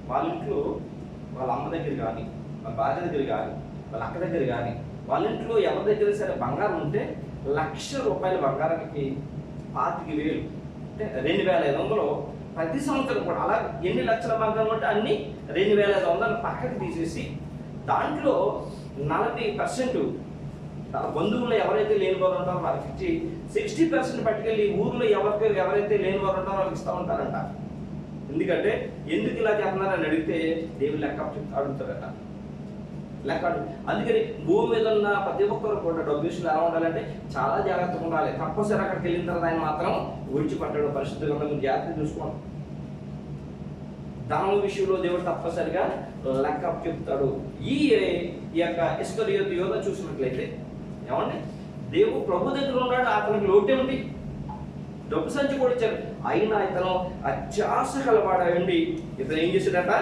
వాళ్ళ ఇంట్లో వాళ్ళ అమ్మ దగ్గర కానీ, వాళ్ళ భార్య దగ్గర కానీ, వాళ్ళ అక్క దగ్గర కానీ వాళ్ళ ఇంట్లో ఎవరి దగ్గర సరే బంగారం ఉంటే ₹1,00,000 బంగారానికి 25,000 అంటే 2,500 ప్రతి సంవత్సరం కూడా. అలా ఎన్ని లక్షల బంగారం ఉంటే అన్ని 2,500 పక్కకి తీసేసి దాంట్లో 40% తన బంధువులు ఎవరైతే లేని వారు ఉంటారో వాళ్ళకి ఇచ్చి 60% పట్టుకెళ్ళి ఊర్లో ఎవరైతే లేని వారు ఉంటారో వాళ్ళకి ఇస్తూ ఉంటారంట. ఎందుకంటే ఎందుకు ఇలా చేస్తున్నారని అడిగితే దేవుడు లెక్క అడుగుతారట, లెక్క. అందుకని భూమి మీద ఉన్న ప్రతి ఒక్కరు కూడా డబ్బు విషయంలో ఎలా ఉండాలంటే చాలా జాగ్రత్తగా ఉండాలి. తప్పనిసరి అక్కడికి వెళ్ళిన తర్వాత ఆయన మాత్రం విడిచిపట్టాడు. పరిశుద్ధ గ్రంథం జాగ్రత్త చూసుకోండి. ధనం విషయంలో దేవుడు తప్పనిసరిగా లెక్క చెప్తాడు. ఈ యొక్క ఇస్కరియోతు యోధ చూసినట్లయితే ఏమండి, దేవుడు ప్రభు దగ్గర ఉన్నాడు, అతనికి లోటే ఉంది, డబ్బు సంచి కూడా ఇచ్చారు. అయినా ఇతను అత్యాశ కలవాడండి. ఇతను ఏం చేశాడట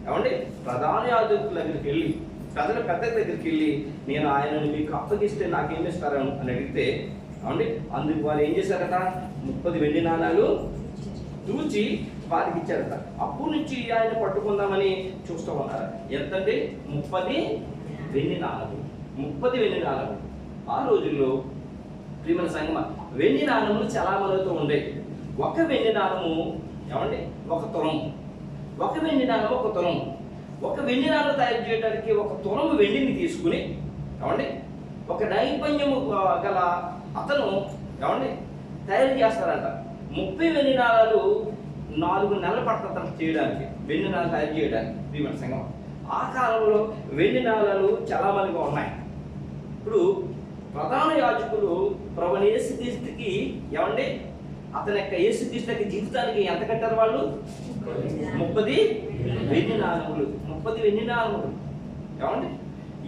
ఏమండి, ప్రధాన యాజకుల దగ్గరికి వెళ్ళి, ప్రజల పెద్ద దగ్గరికి వెళ్ళి, నేను ఆయనను మీకు అప్పగిస్తే నాకేం ఇస్తారు అని అడిగితే ఏమండి, అందుకు వారు ఏం చేశారట, 30 వెండి నాణాలు దూచి వారికి ఇచ్చారట. అప్పటి నుంచి ఆయన పట్టుకుందామని చూస్తూ ఉన్నారు. ఎంతంటే 30 వెండి నాణాలు. 30 వెండి నాణాలు. ఆ రోజుల్లో ప్రియమైన సంగమ వెండి నాణములు చాలా మనతో ఉండేవి. ఒక వెండి నాణము ఏమండి, 1 తులం. ఒక వెండి నాణము 1 తులం. ఒక వెండి నాణం తయారు చేయడానికి 1 తులం వెండిని తీసుకుని ఏమండి, ఒక నైపుణ్యము గల అతను ఏమండి తయారు చేస్తారంట. 30 వెండి నాణాలు 4 నెలలు పడుతుంది చేయడానికి, వెండి నాణాలు తయారు చేయడానికి. ప్రియమైన సంగమ ఆ కాలంలో వెండి నాణాలు చాలా మందిగా ఉన్నాయి. ఇప్పుడు ప్రధాన యాజకులు ప్రభువైన యేసుక్రీస్తుకి ఏమండి, అతని యొక్క యేసుక్రీస్తు జీవితానికి ఎంత కట్టారు వాళ్ళు? 30 వెండి నాణములు. 30 వెండి నాణములు ఏమండి.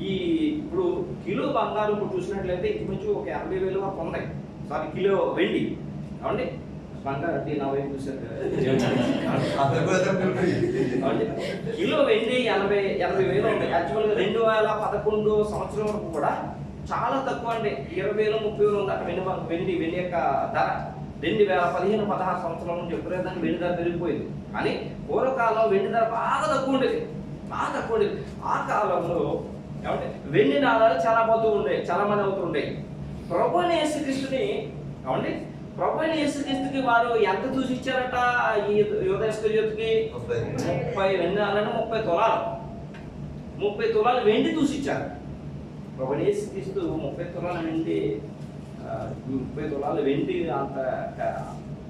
ఈ ఇప్పుడు కిలో బంగారం ఇప్పుడు చూసినట్లయితే ఇంచుమించు ఒక 80,000 వరకు ఉన్నాయి. సారీ, కిలో వెండి ఏమండి. బంగారం అంటే నా వైపు చూసారు కిలో వెండి 80,000 ఉంటాయి. యాక్చువల్గా 2011 సంవత్సరం వరకు కూడా చాలా తక్కువ అండి. 20,000 30,000 ఉంది అక్కడ వెండి యొక్క ధర. 2015-16 సంవత్సరాల నుంచి ఎప్పుడైతే వెండి ధర పెరిగిపోయింది. కానీ పూర్వకాలం వెండి ధర బాగా తక్కువ ఉండేది, బాగా తక్కువ ఉండేది. ఆ కాలంలో ఏమంటే వెండి నాణాలు చాలా పోతూ ఉండేవి, చాలా మంది అవుతూ ఉండేవి. ప్రభువైన యేసుక్రీస్తుని ఏమండి, ప్రభువైన యేసుక్రీస్తుకి వారు ఎంత చూసి ఇచ్చారట? ఈ యూదా ఇస్కరియోతుకి 30 వెండి నాణాలను 30 తులాలు 30 తులాలు వెండి చూసి ఇచ్చారు. ప్రభువైన యేసుక్రీస్తు 30 తులాల వెండి 30 తులాలు వెండి అంత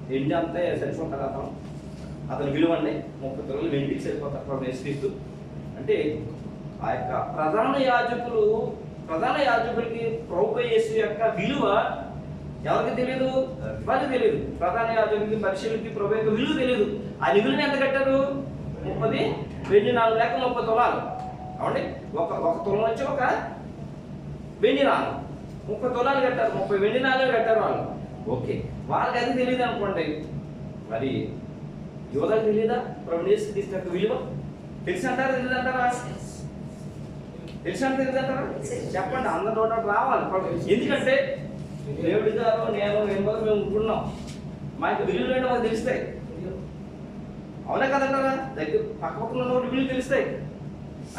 వెండి అంతే సరిపోతారు. అతను విలువండి 30 తులాలు వెండికి సరిపోతారు ప్రభువైన యేసుక్రీస్తు. అంటే ఆ యొక్క ప్రధాన యాజకులకి ప్రభువైన యేసు యొక్క విలువ ఎవరికి తెలియదు? వాళ్ళకి తెలియదు. ప్రధాన యాజకులకి పరిశీలకి ప్రభు యొక్క విలువ తెలియదు. ఆ విలువని ఎంత కట్టారు? 30 వెండి నాణాలు లేక 30 తులాలు. అవునండి, ఒక తులం వచ్చి ఒక వెండి నాణం 30 తులాలు కట్టారు, 30 వెండి నాణాలు కట్టారు వాళ్ళు. ఓకే, వాళ్ళకి అది తెలియదు అనుకోండి. మరి యోధాకి తెలియదా ప్రభువైన యేసుక్రీస్తు యొక్క విలువ? తెలిసి అంటారా తెలియదు అంటారా? తెలిసి అంటే తెలియదు అంటారా? చెప్పండి, అందరి నోట రావాలి. ఎందుకంటే దేవుడి గారు నేను మేము ఉంటున్నాం, మా యొక్క విలువలు ఏంటో మాకు తెలుస్తాయి. అవునా కదంటారా? దగ్గర పక్కపక్కన ఉన్న విలువలు తెలుస్తాయి.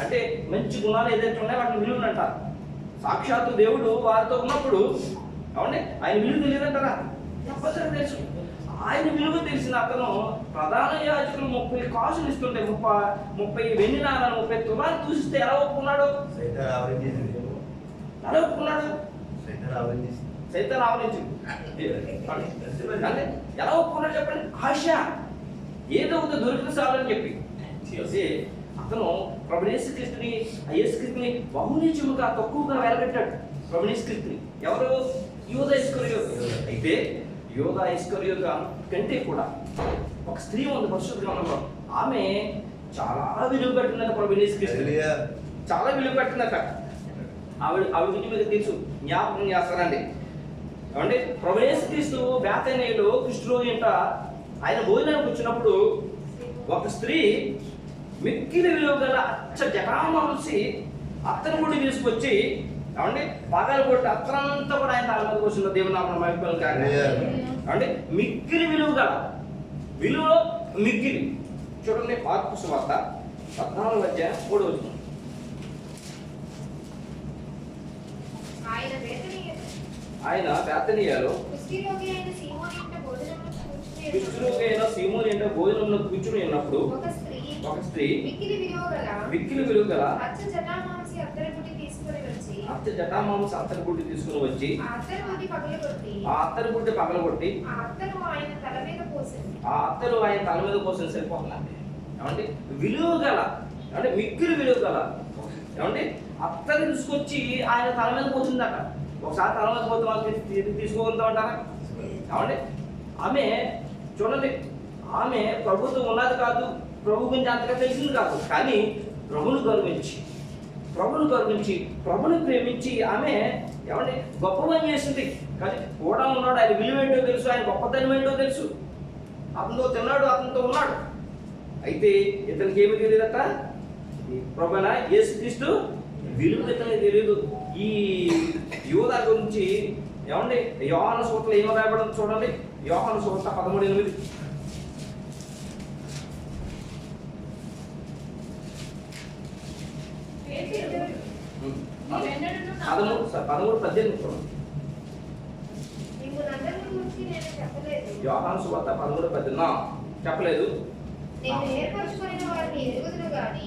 అంటే మంచి గుణాలు ఏదైతే ఉన్నాయో వాటిని విలువలు అంటారు. సాక్షాత్తు దేవుడు వారితో ఉన్నప్పుడు అవునండి ఆయన విలువ తెలియదంటారా? తప్పనిసరిగా తెలుసు. ఆయన విలువ తెలిసిన అతను ప్రధాన యాజకులు 30 కాసులు ఇస్తుంటే 30 వెండి నాణాలు 30 తులాలు చూసిస్తే ఎలా ఒప్పుకున్నాడు? ఎలా ఒప్పుకున్నాడు? సైతాన్ ఆవరించి ఎలా ఒప్పుకున్నాడు చెప్పండి? ఆశ ఏదో ఒక దొరికిన చాలని చెప్పి అతను ప్రభువైన యేసుక్రీస్తుని బహునిత్యముగా తక్కువగా వెలగట్టాడు. ప్రభువైన యేసుక్రీస్తుని ఎవరు? యూదా ఇస్కరియోతు. అయితే యూదా ఇస్కరియోతు కంటే కూడా ఒక స్త్రీ ఉంది పరిశుద్ధ గ్రంథంలో. ఆమె చాలా విలువ పెట్టిందట ప్రభువైన యేసుక్రీస్తుని, చాలా విలువ పెట్టిందట. ఆవిడ గురించి మీకు తెలుసు, జ్ఞాపకం చేస్తారండి. ఏమంటే ప్రభువైన యేసుక్రీస్తు బేతనీయులో కుష్ఠరోగి అంట ఆయన భోజనానికి వచ్చినప్పుడు ఒక స్త్రీ మిక్కిలి విలువ గల అచ్చ జటామలిసి అత్తను కూడా తీసుకొచ్చి ఏమండి పగలు కొట్టి అత్తనంతా కూడా ఆయన తల మీద కూర్చున్న దేవుని నామమున మహిమ కలుగుగాక. అంటే మిక్కిలి విలువ గల విలువ మిక్కిలి. చూడండి మార్కు సువార్త 14వ అధ్యాయం 3వ వచనం. ఆయన బేతనియాలో కుష్ఠరోగి అయిన సీమోను ఇంట భోజనంలో కూర్చుని ఉన్నప్పుడు ఒక స్త్రీ మిక్కిలి విలువ గల అచ్చ జటామాంసి అత్తరుబుట్టి తీసుకొని వచ్చి ఆ అత్తరు బుడ్డి పగలగొట్టి ఆ అత్తరు ఆయన తల మీద పోసింది. సరిపోతుందండి. ఏమంటే విలువ గల అంటే మిక్కిలి విలువ గల ఏమంటే అత్తరు తీసుకొచ్చి ఆయన తల మీద పోతుందట. ఒకసారి తల మీద పోతే వాళ్ళకి తీసుకోగలుగుతా ఉంటారా? ఏమంటే ఆమె చూడండి, ఆమె ప్రభుత్వం ఉన్నది కాదు, ప్రభు గురించి అంతగా తెలిసింది కాదు, కానీ ప్రభుని గౌరవించి ప్రభుని ప్రేమించి ఆమె ఏమంటే గొప్ప పని చేసింది. కానీ కూడా ఉన్నాడు, ఆయన విలువ ఏంటో తెలుసు, ఆయన గొప్పతనం ఏంటో తెలుసు, అతనితో తిన్నాడు, అతనితో ఉన్నాడు. అయితే ఇతనికి ఏమి తెలియదట, ప్రభువైన యేసుక్రీస్తు విలువ ఇతనికి తెలియదు. ఈ యోధా గురించి ఏమండి యోహాను సువార్తలో ఏమో రాయబడింది చూడండి. యోహాను సువార్త 13:8. యోహాను సువార్త 13:18 చెప్పలేదు. నేను ఏర్పరచుకొనిన వారిని ఎరుగుదును గాని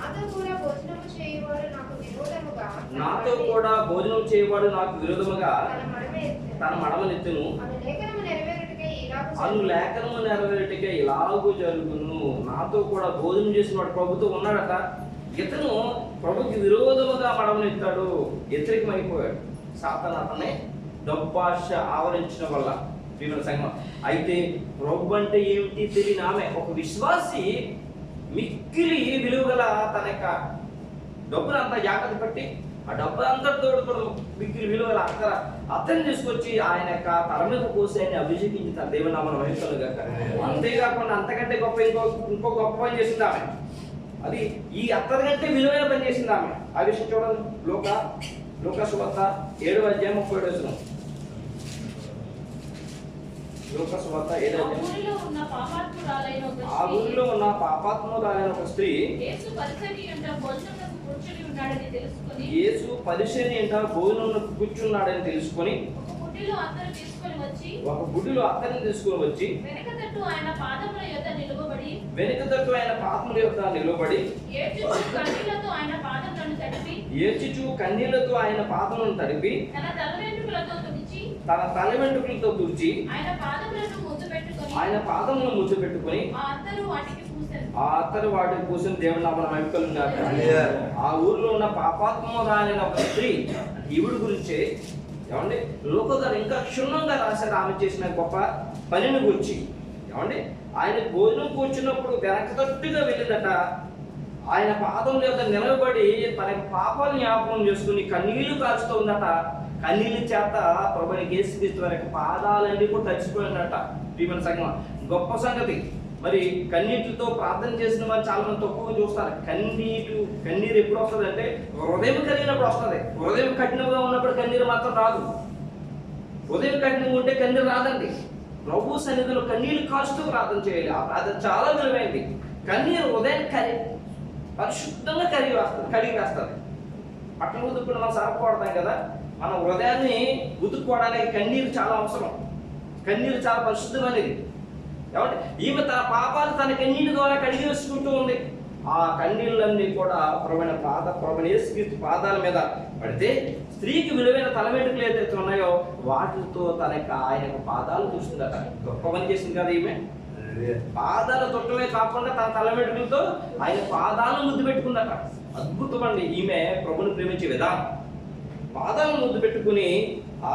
నాతో కూడా భోజనము చేయువాడు నాకు విరోధముగా తన మడమలెత్తును. అను లేఖనము నెరవేరుటకే ఇలాగూ జరుగును. నాతో కూడా భోజనం చేసిన వాడు ప్రభుతో ఉన్నాడట. ఇతను ప్రభుకి విరోధముగా మడమనెత్తాడు, వ్యతిరేకమైపోయాడు. సాతాను అతనే డబ్బాష ఆవరించడం వల్ల ప్రియమైన సంఘం. అయితే ప్రభు అంటే ఏమిటి తెలియని ఆమె ఒక విశ్వాసి మిక్కిలి విలువగల తన యొక్క డబ్బును అంతా జాగ్రత్త పట్టి ఆ డబ్బు అంతటితో కూడా మిక్కిలి విలువగల అతన్ని తీసుకొచ్చి ఆయన యొక్క తల మీద పోసి ఆయన అభిషేకించి తన దేవుని నామమున మహిమకలుగాక. అంతేకాకుండా అంతకంటే గొప్ప ఇంకో గొప్ప పని చేసింది ఆమె. అది ఈ అత్తడి కంటే విలువైన పని చేసింది ఆమె. ఆ విషయం చూడండి. లూకా సువార్త 7:37. లూకా సువార్త 7:37. ఆ ఊరిలో ఉన్న పాపాత్మురాలైన ఒక స్త్రీ యేసు పరిసయ్యుని ఇంట భోజనమునకు కూర్చున్నాడని తెలుసుకొని ఒక బుడ్డిలో అత్తరుని తీసుకొని వచ్చి వెనుక తట్టు ఆయన పాదముల యొద్ద నిలబడి ఏడ్చుచు కన్నీళ్లతో ఆయన పాదములను తడిపి తన తల వెంట్రుకలతో తుడిచి ఆయన పాదములను ముద్దు పెట్టుకొని ఆ అత్తరు వాటికి పూసిన దేవుని నామమున మహిమకలుగాక. ఆ ఊరిలో ఉన్న పాపాత్మురాలైన ఒక స్త్రీ ఈవిడ గురించి ఏమండి లోక గారు ఇంకా క్షుణ్ణంగా రాశారు ఆమె చేసిన గొప్ప పనిని గురించి. ఏమండి ఆయన భోజనం కూర్చున్నప్పుడు వెనక తట్టుగా వెళ్ళిందట. ఆయన పాదముల యొక్క నిలబడి తన పాపాలను జ్ఞాపకం చేసుకుని కన్నీళ్లు కారుస్తుందట. కన్నీళ్ళ చేత ప్రభువుని యేసుక్రీస్తు వారి యొక్క పాదాలన్నీ కూడా తడిచిపోయినట. ప్రియమైన సంఘం, గొప్ప సంగతి. మరి కన్నీటితో ప్రార్థన చేసిన వారు చాలా మంది తక్కువగా చూస్తారు. కన్నీరు ఎప్పుడు వస్తుంది అంటే హృదయం కరిగినప్పుడు వస్తుంది. హృదయం కఠినంగా ఉన్నప్పుడు కన్నీరు మాత్రం రాదు. హృదయం కఠినంగా ఉంటే కన్నీరు రాదండి. ప్రభు సన్నిధిలో కన్నీళ్లు కాస్తూ ప్రార్థన చేయాలి. ఆ ప్రార్థన చాలా విలువైంది. కన్నీరు హృదయం పరిశుద్ధంగా కడిగి వేస్తుంది. పట్టణ ఉతుక్కుని మనం సరపడతాం కదా, మన హృదయాన్ని ఉతుక్కోవడానికి కన్నీరు చాలా అవసరం. కన్నీరు చాలా పరిశుద్ధమైనది. కాబట్టి ఈమె తన పాపాలు తన కన్నీటి ద్వారా కడిగి వేసుకుంటూ ఉంది. ఆ కన్నీళ్ళన్నీ కూడా ప్రభువైన యేసుక్రీస్తు పాదాల మీద పడితే స్త్రీకి విలువైన తల వెంట్రుకలు ఏదైతే ఉన్నాయో వాటితో ఆయన పాదాలు చూస్తుందట. గొప్ప పని చేసింది కదా ఈమె. పాదాలు తొట్టమే కాకుండా తన తల వెంట్రుకలతో ఆయన పాదాలను ముద్దు పెట్టుకుందట. అద్భుతం అండి ఈమె ప్రభుని ప్రేమించే విధానం. పాదాలను ముద్దు పెట్టుకుని ఆ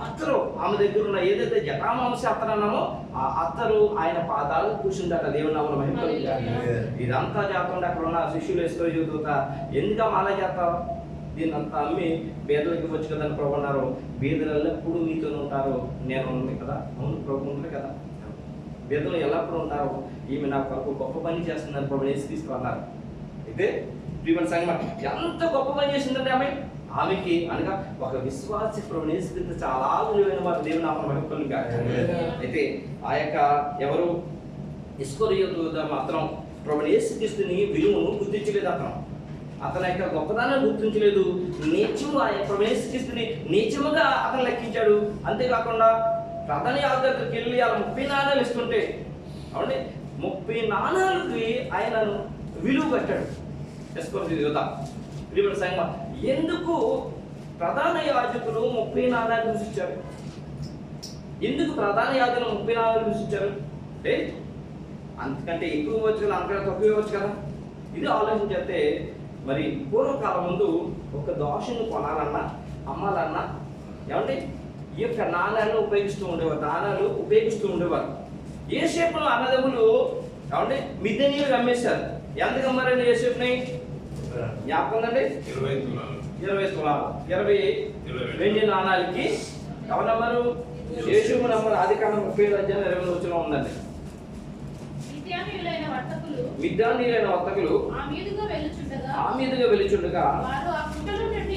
అత్తరు ఆమె దగ్గర ఉన్న ఏదైతే జటామాంస అత్తరు అన్నామో ఆ అత్తరు ఆయన పాదాలు కూర్చుందట. దేవుని నామమున మహిమకలుగాక. ఇదంతా చేస్తుంటే అక్కడ ఉన్న శిష్యులు వేసుకొని చూద్దా ఎందుకమ్మా అలా చేస్తావు, దీన్నంతా అమ్మి బీదలకి వచ్చు కదని ప్రభు అన్నారు. బీదలు ఎల్లప్పుడూ మీతో ఉంటారు, నేను ఉంది కదా. అవును, ప్రభు ఉంటుంది కదా. బీదలు ఎల్లప్పుడూ ఉంటారు. ఈమె నా కొరకు గొప్ప పని చేస్తుందని ప్రభు యేసుక్రీస్తు అన్నారు. అయితే ప్రియమైన సంగమం, ఎంత గొప్ప పని చేసిందంటే ఆమెకి అనగా ఒక విశ్వాసి ప్రభువుని యేసుక్రీస్తు చాలా విలువైన వారు. దేవుని నామమున మహిమకలుగాక. అయితే ఆ యొక్క ఎవరు ఇస్కరియోతు మాత్రం ప్రభువుని యేసుక్రీస్తుని విలువను గుర్తించలేదు. అతను అతని యొక్క గొప్పదాన్ని గుర్తించలేదు. నీచము ఆ యొక్క యేసుక్రీస్తుని నీచముగా అతను లెక్కించాడు. అంతేకాకుండా ప్రధాన యాజకుడి దగ్గరికి వెళ్ళి అలా 30 నాణాలు ఇస్తుంటే అవునండి 30 నాణాలకి ఆయనను విలువ కట్టాడు. వేసుకోండి యువత ప్రియమైన సంఘం, ఎందుకు ప్రధాన యాజకులు 30 నాణాలు చూసిచ్చారు? ఎందుకు ప్రధాన యాజకులు 30 నాణాలు చూసిచ్చారు అంటే అంతకంటే ఎక్కువ ఇవ్వచ్చు కదా, అంతకంటే తక్కువ ఇవ్వచ్చు కదా. ఇది ఆలోచన చేస్తే మరి పూర్వకాలం ముందు ఒక దోషను కొనాలన్నా అమ్మాలన్నా ఏమంటే ఈ యొక్క నాణాలను ఉపయోగిస్తూ ఉండేవారు. యోసేపును అన్నదమ్ములు ఏమంటే మిద్దెనీయులు అమ్మేశారు. ఎందుకు అమ్మారండి యోసేపుని? జ్ఞాపకం ఉందండి, 20 తులాలు 20 వెండి నాణాలకి ఎవరమ్మారు? యోసేపు నమ్మరు. ఆదికాండం 30:20 ఉందండి. మిద్యానీయులైన వర్తకులు ఆ మీదుగా వెలుచుండగా వారు ఆ గుంటలో నుండి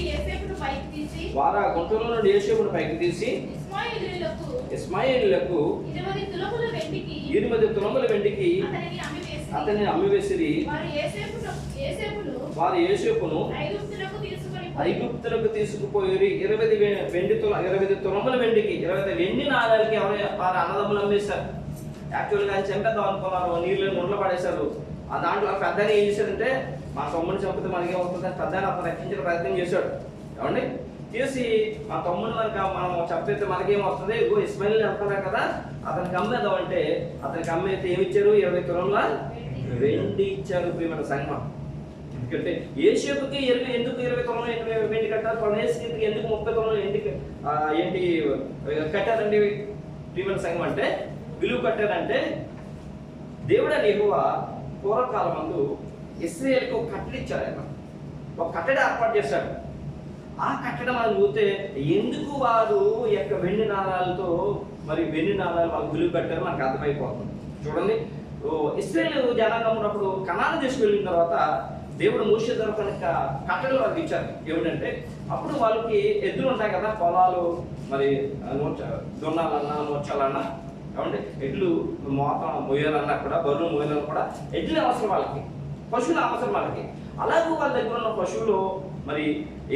యోసేపును పైకి తీసి ఇష్మాయేలీయులకు 8 తులముల వెండికి అతన్ని అమ్మివేసిరి. వారు యోసేపును ఐగుప్తులకు తీసుకుపోయి 20 తులముల వెండికి 20 వెండి నాణాలకి వారి అన్నదమ్ములు అమ్మేశారు. యాక్చువల్గా ఆయన చంపేద్దాం అనుకున్నారు, నీళ్ళు ముండ్ల పడేశారు. ఆ దాంట్లో పెద్దని ఏం చేశాడంటే మా తమ్ముడిని చంపితే మనకి ఏమవుతుందని పెద్దని అతను రక్షించిన ప్రయత్నం చేశాడు. ఏమండి చేసి మా తమ్ముడిని మనం చంపితే మనకేమవుతుంది, ఇస్మాయిల్ అంటున్నారు కదా అతనికి అమ్మేద్దాం అంటే అతనికి అమ్మేస్తే ఏమిచ్చారు? 20 తులముల వెండి ఇచ్చారు. ప్రియమైన సంఘం, ఎందుకంటే యోసేపుకి ఎందుకు 20 తులముల వెండి కట్టారు? పరమేశ్వరికి ఎందుకు 30 తులముల ఏంటి కట్టారండి? ప్రియమైన సంఘం అంటే విలువ కట్టారంటే దేవుడు యెహోవా పూర్వకాలం ముందు ఇశ్రాయేలుకు ఒక కట్టడి ఇచ్చారు. ఆయన ఒక కట్టడి ఏర్పాటు చేశాడు. ఆ కట్టడం మనం చూస్తే ఎందుకు వారు ఈ యొక్క వెండి నాణాలతో మరి వెండి నాణాలు వాళ్ళకి విలువ కట్టారు మనకు అర్థమైపోతుంది. చూడండి, ఇశ్రాయేలు జనాంగం ఉన్నప్పుడు కనాను దేశం వెళ్ళిన తర్వాత దేవుడు మోషే ద్వారా కనుక కట్టడలు వాళ్ళకి ఇచ్చారు. ఏమిటంటే అప్పుడు వాళ్ళకి ఎద్దులు ఉంటాయి కదా, పొలాలు మరి దున్నాలన్నా నోచాలన్నా ఏమంటే ఎడ్లు మోయాలన్నా కూడా బరువులు మోయాలన్నా కూడా ఎడ్లు అవసరం వాళ్ళకి, పశువులు అవసరం వాళ్ళకి. అలాగే వాళ్ళ దగ్గర ఉన్న పశువులు మరి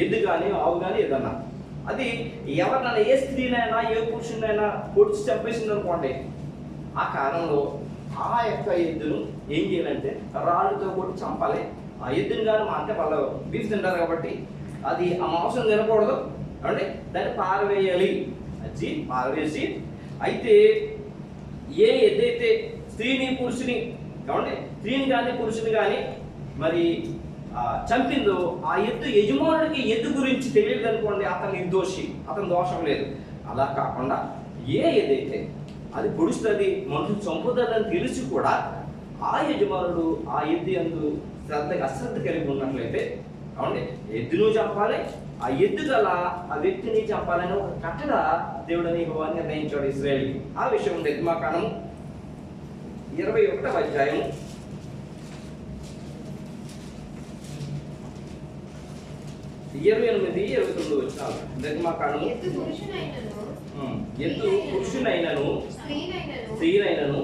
ఎద్దు కానీ ఆవు కానీ ఏదన్నా అది ఎవరినైనా ఏ స్త్రీనైనా ఏ పురుషునైనా పొడిచి చంపేసింది అనుకోండి, ఆ కాలంలో ఆ యొక్క ఎద్దును ఏం చేయాలంటే రాళ్ళతో కొట్టి చంపాలి. ఆ ఎద్దుని కానీ అంటే వాళ్ళు బీఫ్ తింటారు కాబట్టి అది ఆ మాంసం తినకూడదు అంటే దాన్ని పారవేయాలి. అది పారవేసి అయితే ఏ ఎద్దైతే స్త్రీని పురుషుని కాబట్టి స్త్రీని కానీ పురుషుని కానీ మరి చంపిందో ఆ ఎద్దు యజమానుడికి ఎద్దు గురించి తెలియదు అనుకోండి, అతను నిర్దోషి, అతను దోషం లేదు. అలా కాకుండా ఏ ఏదైతే అది పొడుస్తుంది మనుషులు చంపుతుందని తెలిసి కూడా ఆ యజమానుడు ఆ ఎద్దు యందు అశ్రద్ధ కలిగి ఉన్నట్లయితే అవునండి ఎద్దును చంపాలి, ఆ ఎద్దు గల ఆ వ్యక్తిని చంపాలని ఒక కట్టడ దేవుడిని నిర్ణయించాడు ఇశ్రాయేలుకి. ఆ విషయం నిర్గమాకాండం 21వ అధ్యాయం 28-29 వచనాలు. నిర్గమాకాండం ఎద్దు పురుషునైనను స్త్రీనైనను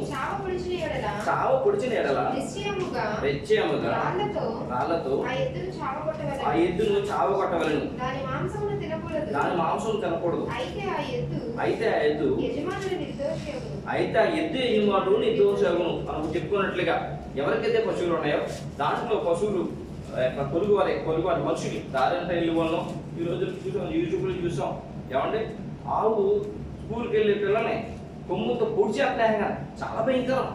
చావ పొడిచిన ఎడల నిశ్చయముగా రాళ్లతో ఆ ఎద్దును చావగొట్టవలెను. దాని మాంసం తినకూడదు. అయితే ఆ ఎద్దు యజమానుడు నిర్దోషగును. మనం చెప్పుకున్నట్లుగా ఎవరికైతే పశువులు ఉన్నాయో దాంట్లో పశువులు పొరుగు వారి మనుషులు దారంతా వెళ్ళి వాళ్ళం ఈ రోజులు చూసాం, యూట్యూబ్లో చూసాం. ఏమంటే ఆవు స్కూల్కి వెళ్ళే పిల్లల్ని కొమ్ముతో పొడిచేస్తున్నాయి. చాలా భయంకరం.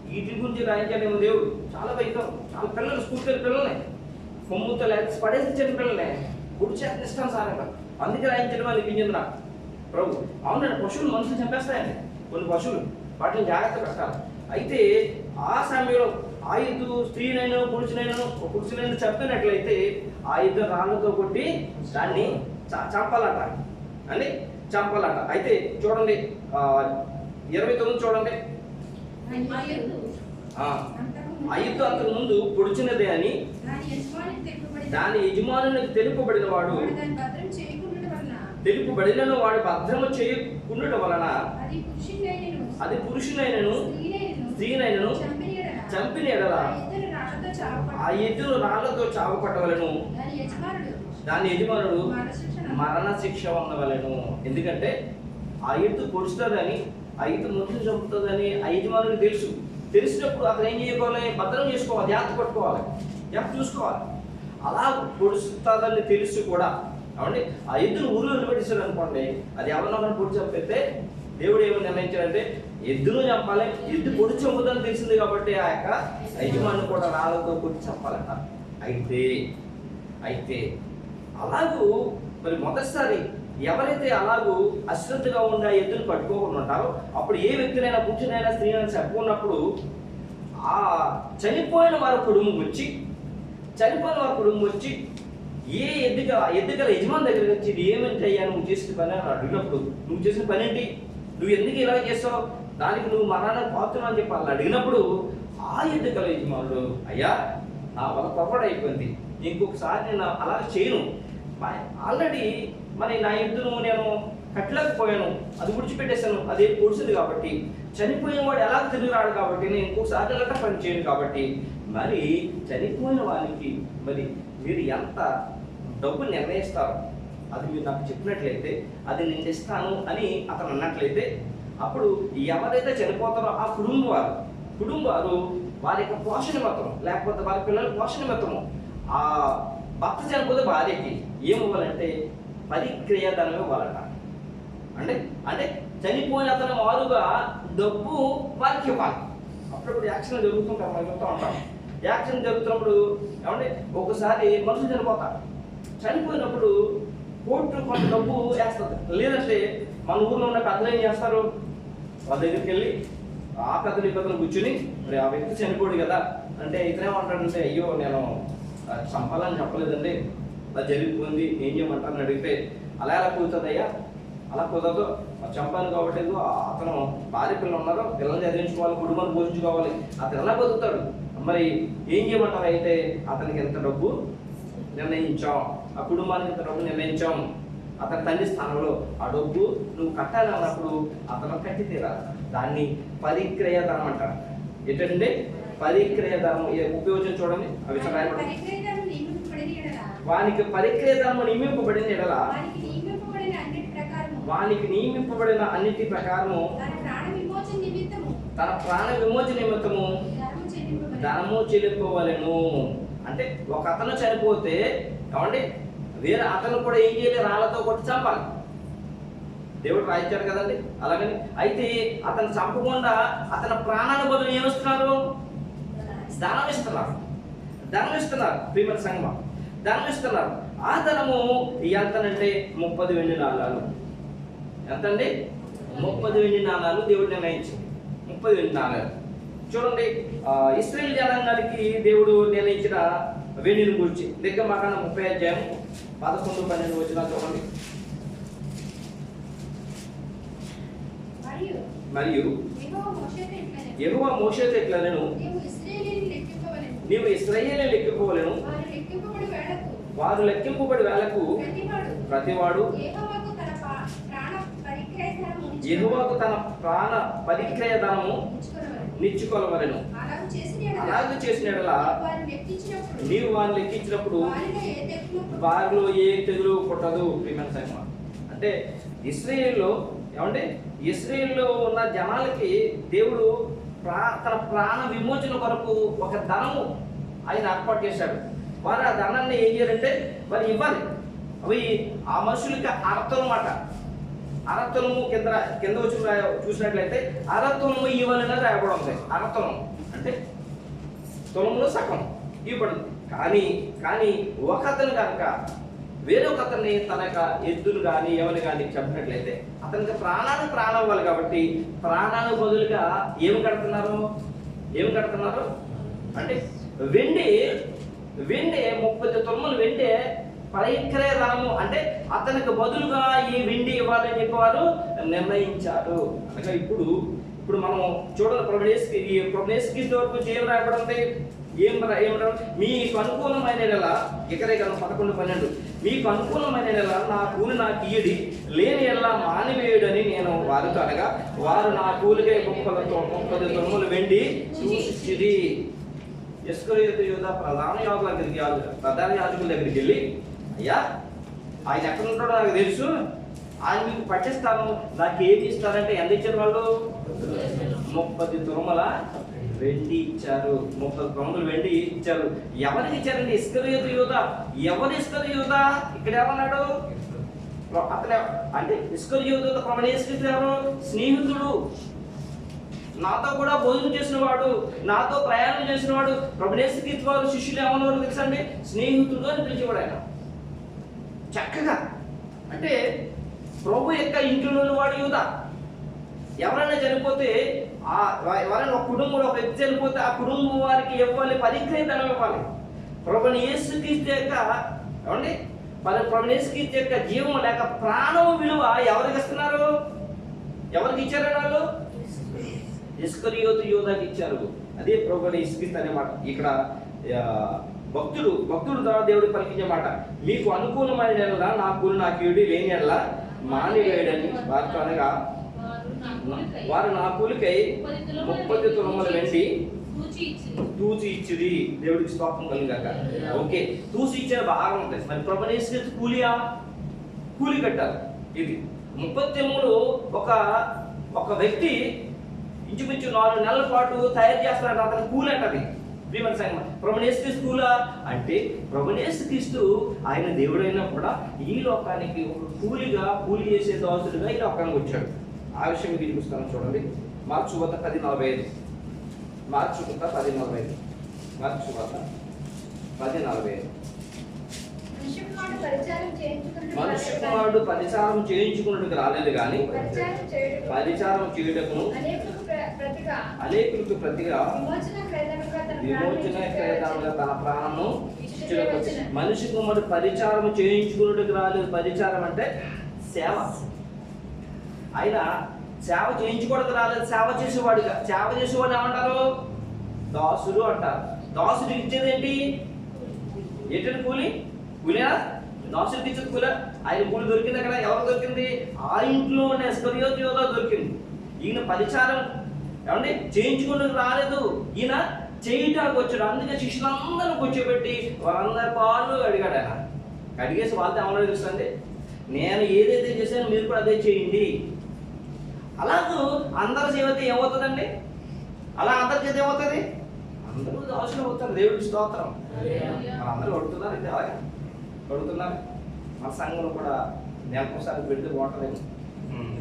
వీటి గురించి రాయించాలేమో దేవుడు. చాలా భయంకరం. చాలా పిల్లలు స్కూల్కి వెళ్ళే పిల్లల్ని కొమ్ముతో లేక పడేసి చిన్న పిల్లల్ని పొడిచేస్తున్న ఇష్టానుసారంగా. అందుకే రాయించడం అనిపించింది నాకు ప్రభు. అవునండి, పశువులు మనుషులు చంపేస్తాయండి. కొన్ని పశువులు వాటిని జాగ్రత్త పెట్టాలి. అయితే ఆ సమయంలో ఆ ఎద్దు స్త్రీనైనా పురుషునైనా చంపినట్లయితే ఆ ఎద్దు రాళ్ళతో కొట్టి దాన్ని చంపాలట అని చంపాలట. అయితే చూడండి 29 చూడండి. ఆ ఎద్దు అంతకు ముందు పొడిచినదే అని దాని యజమానునికి తెలుపబడిన వాడు భద్రము చేయకుండటం వలన అది పురుషునైనను స్త్రీనైనను చంపిన ఎడల ఆ ఎద్దును రాళ్లతో చావకొట్టవలెను, దాని యజమానుడు మరణ శిక్ష ఉండవలెను. ఎందుకంటే ఆ ఎద్దు పొడుస్తుందని, ఆ ఎద్దు మనుషులు చంపుతుందని ఆ యజమానుడికి తెలుసు. తెలిసినప్పుడు అతను ఏం చేసుకోవాలి? భద్రం చేసుకోవాలి, జాగ్రత్త పట్టుకోవాలి, జాగ్రత్త చూసుకోవాలి. అలా పొడుస్తుందని తెలిసి కూడా కాబట్టి ఆ ఎద్దును ఊరిలో నిలబెట్టిస్తాడు అనుకోండి, అది ఎవరినొకరిని పొడి చంపితే దేవుడు ఏమని నిర్ణయించాడంటే ఎద్దును చంపాలి. ఎద్దు పొడి చంపుదని తెలిసింది కాబట్టి ఆ యొక్క యజమాని కూడా రాళ్ళతో పొడి చంపాలట. అయితే అలాగూ మరి మొదటిసారి ఎవరైతే అలాగూ అశ్రద్ధగా ఉండి ఆ ఎద్దును పట్టుకోకుండా ఉంటారో అప్పుడు ఏ వ్యక్తినైనా, పురుషునైనా, స్త్రీనైనా చెప్పుకున్నప్పుడు ఆ చనిపోయిన వారి కుటుంబం వచ్చి ఏ ఎద్దుగల యజమాని దగ్గరికి వచ్చి ఇది ఏమంటే అయ్యా నువ్వు చేసిన పని అని అడిగినప్పుడు, నువ్వు చేసిన పని ఏంటి, నువ్వు ఎందుకు ఇలా చేస్తావు, దానికి నువ్వు మరణానికి పాత్రను అని చెప్పి వాళ్ళు అడిగినప్పుడు ఆ ఎద్దుగల యజమానుడు, అయ్యా నా వల్ల పొరపాటు అయిపోయింది, ఇంకొకసారి నేను అలా చేయను, ఆల్రెడీ మరి నా ఎద్దును నేను కట్టలేకపోయాను, అది విడిచిపెట్టేశాను, అది పొడిచింది కాబట్టి, చనిపోయిన వాడు ఎలా తిరిగి రాడు కాబట్టి నేను ఇంకొకసారి అలా పని చేయను కాబట్టి, మరి చనిపోయిన వారికి మరి మీరు ఎంత డబ్బు నిర్ణయిస్తారు అది మీరు నాకు చెప్పినట్లయితే అది నేను ఇస్తాను అని అతను అన్నట్లయితే అప్పుడు ఎవరైతే చనిపోతారో ఆ కుటుంబం వారు వారి యొక్క పోషణ మొత్తము, లేకపోతే వారి పిల్లల పోషణ మొత్తము, ఆ భర్త చనిపోతే భార్యకి ఏమివ్వాలంటే పరిక్రియధనం ఇవ్వాలట. అంటే చనిపోయిన అతను మారుగా డబ్బు వారికి ఇవ్వాలి. అప్పుడప్పుడు యాక్షన్ జరుగుతుంటాం, మనం చెప్తూ ఉంటాం. యాక్షన్ జరుగుతున్నప్పుడు ఏమంటే ఒకసారి మనుషులు చనిపోయినప్పుడు కోర్టు కొంత డబ్బు వేస్తుంది. లేదంటే మన ఊర్లో ఉన్న పెద్దలు ఏం చేస్తారు, వాళ్ళ దగ్గరికి వెళ్ళి ఆ పెద్దలు కూర్చుని మరి ఆ వ్యక్తి చనిపోడు కదా అంటే ఇతనేమంటాడంటే, అయ్యో నేను చంపాలని చెప్పలేదండి, అలా జరిగిపోయింది, ఏం చేయమంటారని అడిగితే, అలా ఎలా కుదురుతుందయ్యా, అలా కుదరదు, చంపాను కాబట్టి అతను భార్య పిల్లలు ఉన్నారు, పిల్లల్ని చదివించుకోవాలి, కుటుంబాన్ని పోషించుకోవాలి, అతను ఎలా బతుకుతాడు, మరి ఏం చేయమంటారు, అయితే అతనికి ఎంత డబ్బు నిర్ణయించాం, ఆ కుటుంబానికి ఎంత డబ్బు నిర్ణయించాం, అతని తండ్రి స్థానంలో ఆ డబ్బు నువ్వు కట్టాలి అన్నప్పుడు అతను కట్టి తీరాలి. దాన్ని పరిక్రయధనం అంటారు. ఏంటంటే పరిక్రయధనం ఉపయోగించి చూడండి, అవి వానికి పరిక్రయధనం నియమింపబడిన ఎడల వానికి నియమింపబడిన అన్నిటి ప్రకారము తన ప్రాణ విమోచన నిమిత్తము ధనము చెల్లింపవలెను. అంటే ఒక అతను చనిపోతే ఏమండి వేరే అతను కూడా ఏం చేయాలి, రాళ్లతో కొట్టి చంపాలి. దేవుడు రాయించాడు కదండి. అలాగని అయితే అతను చంపకుండా అతని ప్రాణాల బదులు ఏమిస్తున్నారు, ధనం ఇస్తున్నారు. ప్రియమైన సంగమం, ధనం ఇస్తున్నారు. ఆ ధనము ఎంతనంటే 30 వెండి నాణాలు. ఎంతండి? 30 వెండి నాణాలు దేవుడు నిర్ణయించింది. 30 వెండి నాణాలు. చూడండి, ఇశ్రాయేలు జనాంగానికి దేవుడు నిర్ణయించిన వెండిని గురించి నిర్గమకాండం 30 అధ్యాయం 11-12 వచనాలు చూడండి. మరియు యెహోవా మోషేతో ఇట్లా నేను నీవు ఇశ్రాయేలును లెక్కింపవలెను, వారు లెక్కింపబడి వేళకు ప్రతివాడు యెహోవాకు తన ప్రాణ పరిక్రయ ధనము నిచ్చుకొనవలెను. అలాగే చేసిన యెడల నీవు వారిని లెక్కించినప్పుడు వారిలో ఏ తెగులు పుట్టదు. అంటే ఇశ్రాయేలులో ఉన్న జనాలకి దేవుడు తన ప్రాణ విమోచన కొరకు ఒక ధనము ఆయన ఏర్పాటు చేశాడు. వారు ఆ ధనాన్ని ఏం చేయాలంటే మరి ఇవ్వాలి. అవి ఆ మనుషులకి అరతులమాట. అరతులము కింద వచ్చి చూసినట్లయితే అరతులము ఇవ్వాలని రాయబడి ఉంది. అరతులం అంటే తులంలో సగం ఇవ్వబడింది. కానీ ఒక అతను కనుక వేరొక అతన్ని తన యొక్క ఎద్దులు కానీ ఎవరిని కానీ చెప్పినట్లయితే అతనికి ప్రాణం ఇవ్వాలి. కాబట్టి ప్రాణానికి బదులుగా ఏమి కడుతున్నారు అంటే వెండి 30 తులములు వెండి పరిక్రయ ధనము. అంటే అతనికి బదులుగా ఈ వెండి ఇవ్వాలని చెప్పి వారు నిర్ణయించారు. అనగా ఇప్పుడు మనం చూడాలి, ప్రభునేసుకి వరకు ఏం రాయబడింది, ఏమిటో మీకు అనుకూలమైన నెల ఇకరే కదా 11-12 మీకు అనుకూలమైన నెల నా కూలి నాకు ఇయ్యడి, లేని ఎల్లా మానివేయుడని నేను వారితో అనగా వారు నా కూలిగా 30 తులములు వెండి చూసిది. ఇస్కరియోతు యూదా ప్రధాన యాజకుల దగ్గరికి వెళ్ళి, అయ్యా ఆయన ఎక్కడ ఉంటాడో నాకు తెలుసు, ఆయన మీకు పట్టిస్తాను, నాకు ఏమి ఇస్తారంటే ఎంత ఇచ్చారు వాళ్ళు? 30 తురముల వెండి ఇచ్చారు. 30 తురములు వెండి ఇచ్చారు. ఎవరికి ఇచ్చారండి? ఇస్కరియోతు యూదా. ఎవరు ఇస్కరియోతు? ఇక్కడ ఏమన్నాడు? అతను అంటే ఇస్కరియోతు ప్రవణేశ్వరుడు ఎవరు? స్నేహితుడు, నాతో కూడా భోజనం చేసిన వాడు, నాతో ప్రయాణం చేసిన వాడు. ప్రవణేశ్వరుడు వారు శిష్యులు ఏమన్నారు తెలుసా అండి? స్నేహితుడు అని పిలిచేవాడు ఆయన. చక్కగా అంటే ప్రభు యొక్క ఇంట్లోని వాడు యూదా. ఎవరైనా చనిపోతే ఎవరైనా ఒక కుటుంబంలో ఒక వ్యక్తి చనిపోతే ఆ కుటుంబం వారికి ఇవ్వాలి, పరిక్రయ ధనం ఇవ్వాలి. ప్రభుని యేసుక్రీస్తు యొక్క ఏమండి ప్రభుని యేసుక్రీస్తు యొక్క జీవం లేక ప్రాణం విలువ ఎవరికి ఇస్తున్నారు? ఎవరికి ఇచ్చారు వాళ్ళు? ఇస్కరియోతు యూదాకి ఇచ్చారు. అదే ప్రభుని యేసుక్రీస్తు అనే మాట ఇక్కడ భక్తుడు ద్వారా దేవుడు పలికించే మాట. మీకు అనుకూలమైన ఎడల నా కూలి నాకు ఇవ్వడి, లేని ఎడల మానివేయడని వారితో అనగా, వారు నా కూలికై 30 తురముల వెండి తూచి ఇచ్చిరి. దేవుడికి స్తోత్రం కలుగాక. ఓకే, తూచి ఇచ్చిన బాగా ఉంటుంది. మరి ప్రభుని యేసుక్రీస్తు కూలి కట్టారు. ఇది 30 తురములు ఒక వ్యక్తి ఇంచుమించు 4 నెలల పాటు తయారు చేస్తాడు. అతను కూలి అంటది. ప్రభుని యేసుక్రీస్తు కూలా అంటే ప్రభుని యేసుక్రీస్తు ఆయన దేవుడైనా కూడా ఈ లోకానికి ఒక కూలి చేసే దాసుడుగా ఈ లోకానికి వచ్చాడు. ఆ విషయం మీకు చూపిస్తాను చూడండి. మార్కు సువార్త 10:45. మార్కు సువార్త 10:45. మార్కు సువార్త 10:45. మనుష్య కుమారుడు పరిచారం చేయించుకున్నట్టుకు రాలేదు కానీ పరిచారం చేయుటకును అనేకులకు ప్రతిగా విమోచన క్రయధనముగా తన ప్రాణము ఇచ్చుటకు. మనిషి కుమారుడు పరిచారం చేయించుకున్నట్టుకు రాలేదు. పరిచారం అంటే సేవ. ఆయన సేవ చేయించుకోవడానికి రాలేదు, సేవ చేసేవాడుగా. సేవ చేసేవాడు ఏమంటారు? దాసుడు అంటారు. దాసుడికి ఇచ్చేది ఏంటి? కూలి కూలినా? దాసుడికి ఇచ్చేది కూల. ఆయన కూలి దొరికింది అక్కడ. ఎవరు దొరికింది? ఆ ఇంట్లోనే ఇస్కరియోతు యూదా దొరికింది. ఈయన పరిచారం ఏమండి చేయించుకున్నది రాలేదు, ఈయన చేయటానికి వచ్చాడు. అందుకే శిష్యులందరూ కూర్చోబెట్టి వాళ్ళందరి పాలు అడిగాడు. ఆయన అడిగేసి వాళ్ళతో ఏమన్నా తెలుస్తుంది, నేను ఏదైతే చేశానో మీరు కూడా అదే చేయండి. అలాగూ అందరు చేస్తే ఏమవుతుందండి? అలా అందరి చేత ఏమవుతుంది? అందరూ దాసులు అవుతారు. దేవుడికి స్తోత్రం. అందరూ అడుగుతున్నారు. ఇది అలాగే అడుగుతున్నారు. మన సంఘంలో కూడా నెలకోసారి పెడితే బాగుంటుందేమో.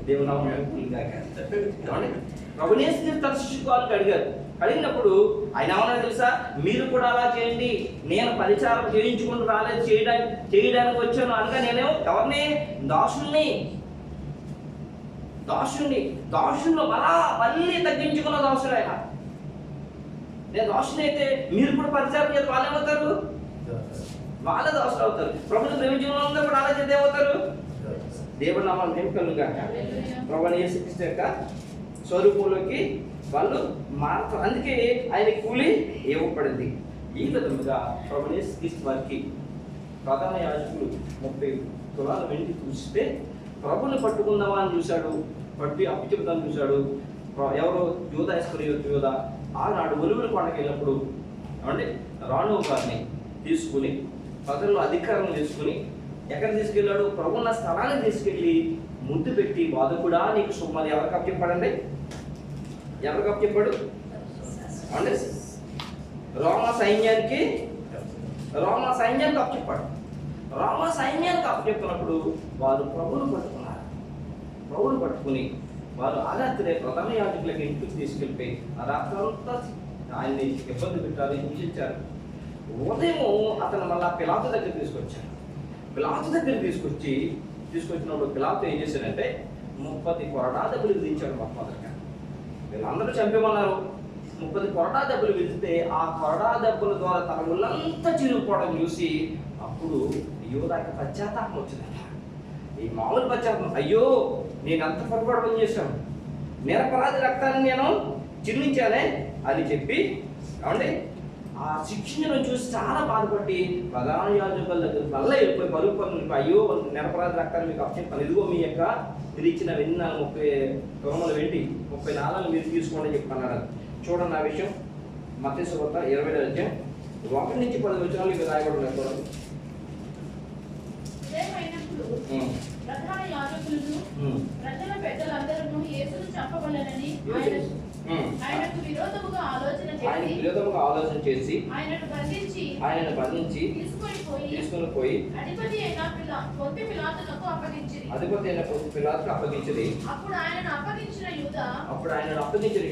దేవుడు ప్రభుని యేసుక్రీస్తు తన శిష్యులకు అడిగారు. అడిగినప్పుడు ఆయన ఏమన్నా తెలుసా? మీరు కూడా అలా చేయండి, నేను పరిచారం చేయించుకుంటూ రాలేదు, చేయడానికి వచ్చాను అనగా నేనేమో ఎవరిని? దాసుని మళ్ళీ తగ్గించుకున్న దాసుడు ఆయన. నేను దాసుని అయితే మీరు కూడా పరిచారం చేస్తే వాళ్ళు ఏమవుతారు? వాళ్ళ దాసులు అవుతారు. ప్రభుని ప్రేమించిన వాళ్ళందరూ కూడా అలా చేస్తే ఏమవుతారు? దేవుడు నామాలు నింపుకలుగా ప్రభుని యేసుక్రీస్తు యొక్క స్వరూపంలోకి వాళ్ళు మారుతారు. అందుకే ఆయన కూలి ఇవ్వబడింది. ఈ విధముగా ప్రభుని యేసుక్రీస్తు వారికి ప్రధాన యాజకులు 30 తులాల వెండి చూస్తే ప్రభుని పట్టుకుందామా అని చూశాడు, పట్టి అప్పు చెబుతాను చూశాడు. ఎవరో యూదా ఇస్కరియోతు యూదా ఆనాడు ఒలివల కొండకి వెళ్ళినప్పుడు ఏమంటే రాణువు గారిని తీసుకుని ప్రజల్లో అధికారం తీసుకుని ఎక్కడ తీసుకెళ్ళాడు? ప్రభున్న స్థలానికి తీసుకెళ్ళి ముద్దు పెట్టి బాధకుడా నీకు సుమ్మది ఎవరికి అప్పచెప్పాడండి? ఎవరికి అప్పచెప్పాడు అంటే? రోమా సైన్యానికి అప్పచెప్పాడు. రోమా సైన్యానికి అప్పచెప్పినప్పుడు వారు ప్రభువును పట్టుకుని వారు ఆ రాత్రే ప్రధాన యాజకులకి ఇంటికి తీసుకెళ్ళిపోయి ఆ రాత్రంతా ఆయన్ని ఇబ్బంది పెట్టారు, హింసించారు. ఉదయం అతను మళ్ళా పిలాతు దగ్గర తీసుకొచ్చారు. పిలాతు దగ్గర తీసుకొచ్చినప్పుడు పిలాతు ఏం చేశాడంటే 30 కొరడా దెబ్బలు విధించాడు. మొట్టమొదటిగా వీళ్ళందరూ చంపేమన్నారు. 30 కొరడా దెబ్బలు విధిస్తే ఆ కొరడా దెబ్బల ద్వారా తన ముళ్ళంతా చిరిగిపోవడం చూసి అప్పుడు యూదాకి పశ్చాత్తాపం వచ్చిందట. ఈ మామూలు పశ్చాత్తాపం, అయ్యో నేను అంత పొరపాటు పని చేశాను, నిరపరాధి రక్తాన్ని నేను చిందించానే అని చెప్పి ఏమండి ఆ శిక్షను చూసి చాలా బాధపడి ప్రధాన యాజకుల దగ్గర మళ్ళీ వెళ్ళిపోయి పరుగు పనులు, అయ్యో నిరపరాధి రక్తాన్ని మీకు అప్పచెప్పాను, ఇదిగో మీ యొక్క మీరు ఇచ్చిన 30 తురముల వెండి 30 నాళాలు మీరు తీసుకోండి అని చెప్పన్నాడు. చూడండి ఆ విషయం మత్తయి సువార్త 20వ అధ్యాయం 1 నుంచి 10 వచనాలు ఇవి రాయబడి ఉన్నాయి చూడండి. ఇదేమైనప్పుడు ప్రధాన యాజకులను ప్రజల పెద్దలందరూ యేసును చంపవలెనని ఆయనకు విరోధముగా ఆలోచన చేసి ఆయనను బంధించి తీసుకొని పోయి అధిపతి అయిన పిలాతునకు అప్పగించిరి. అప్పుడు ఆయనను అప్పగించిన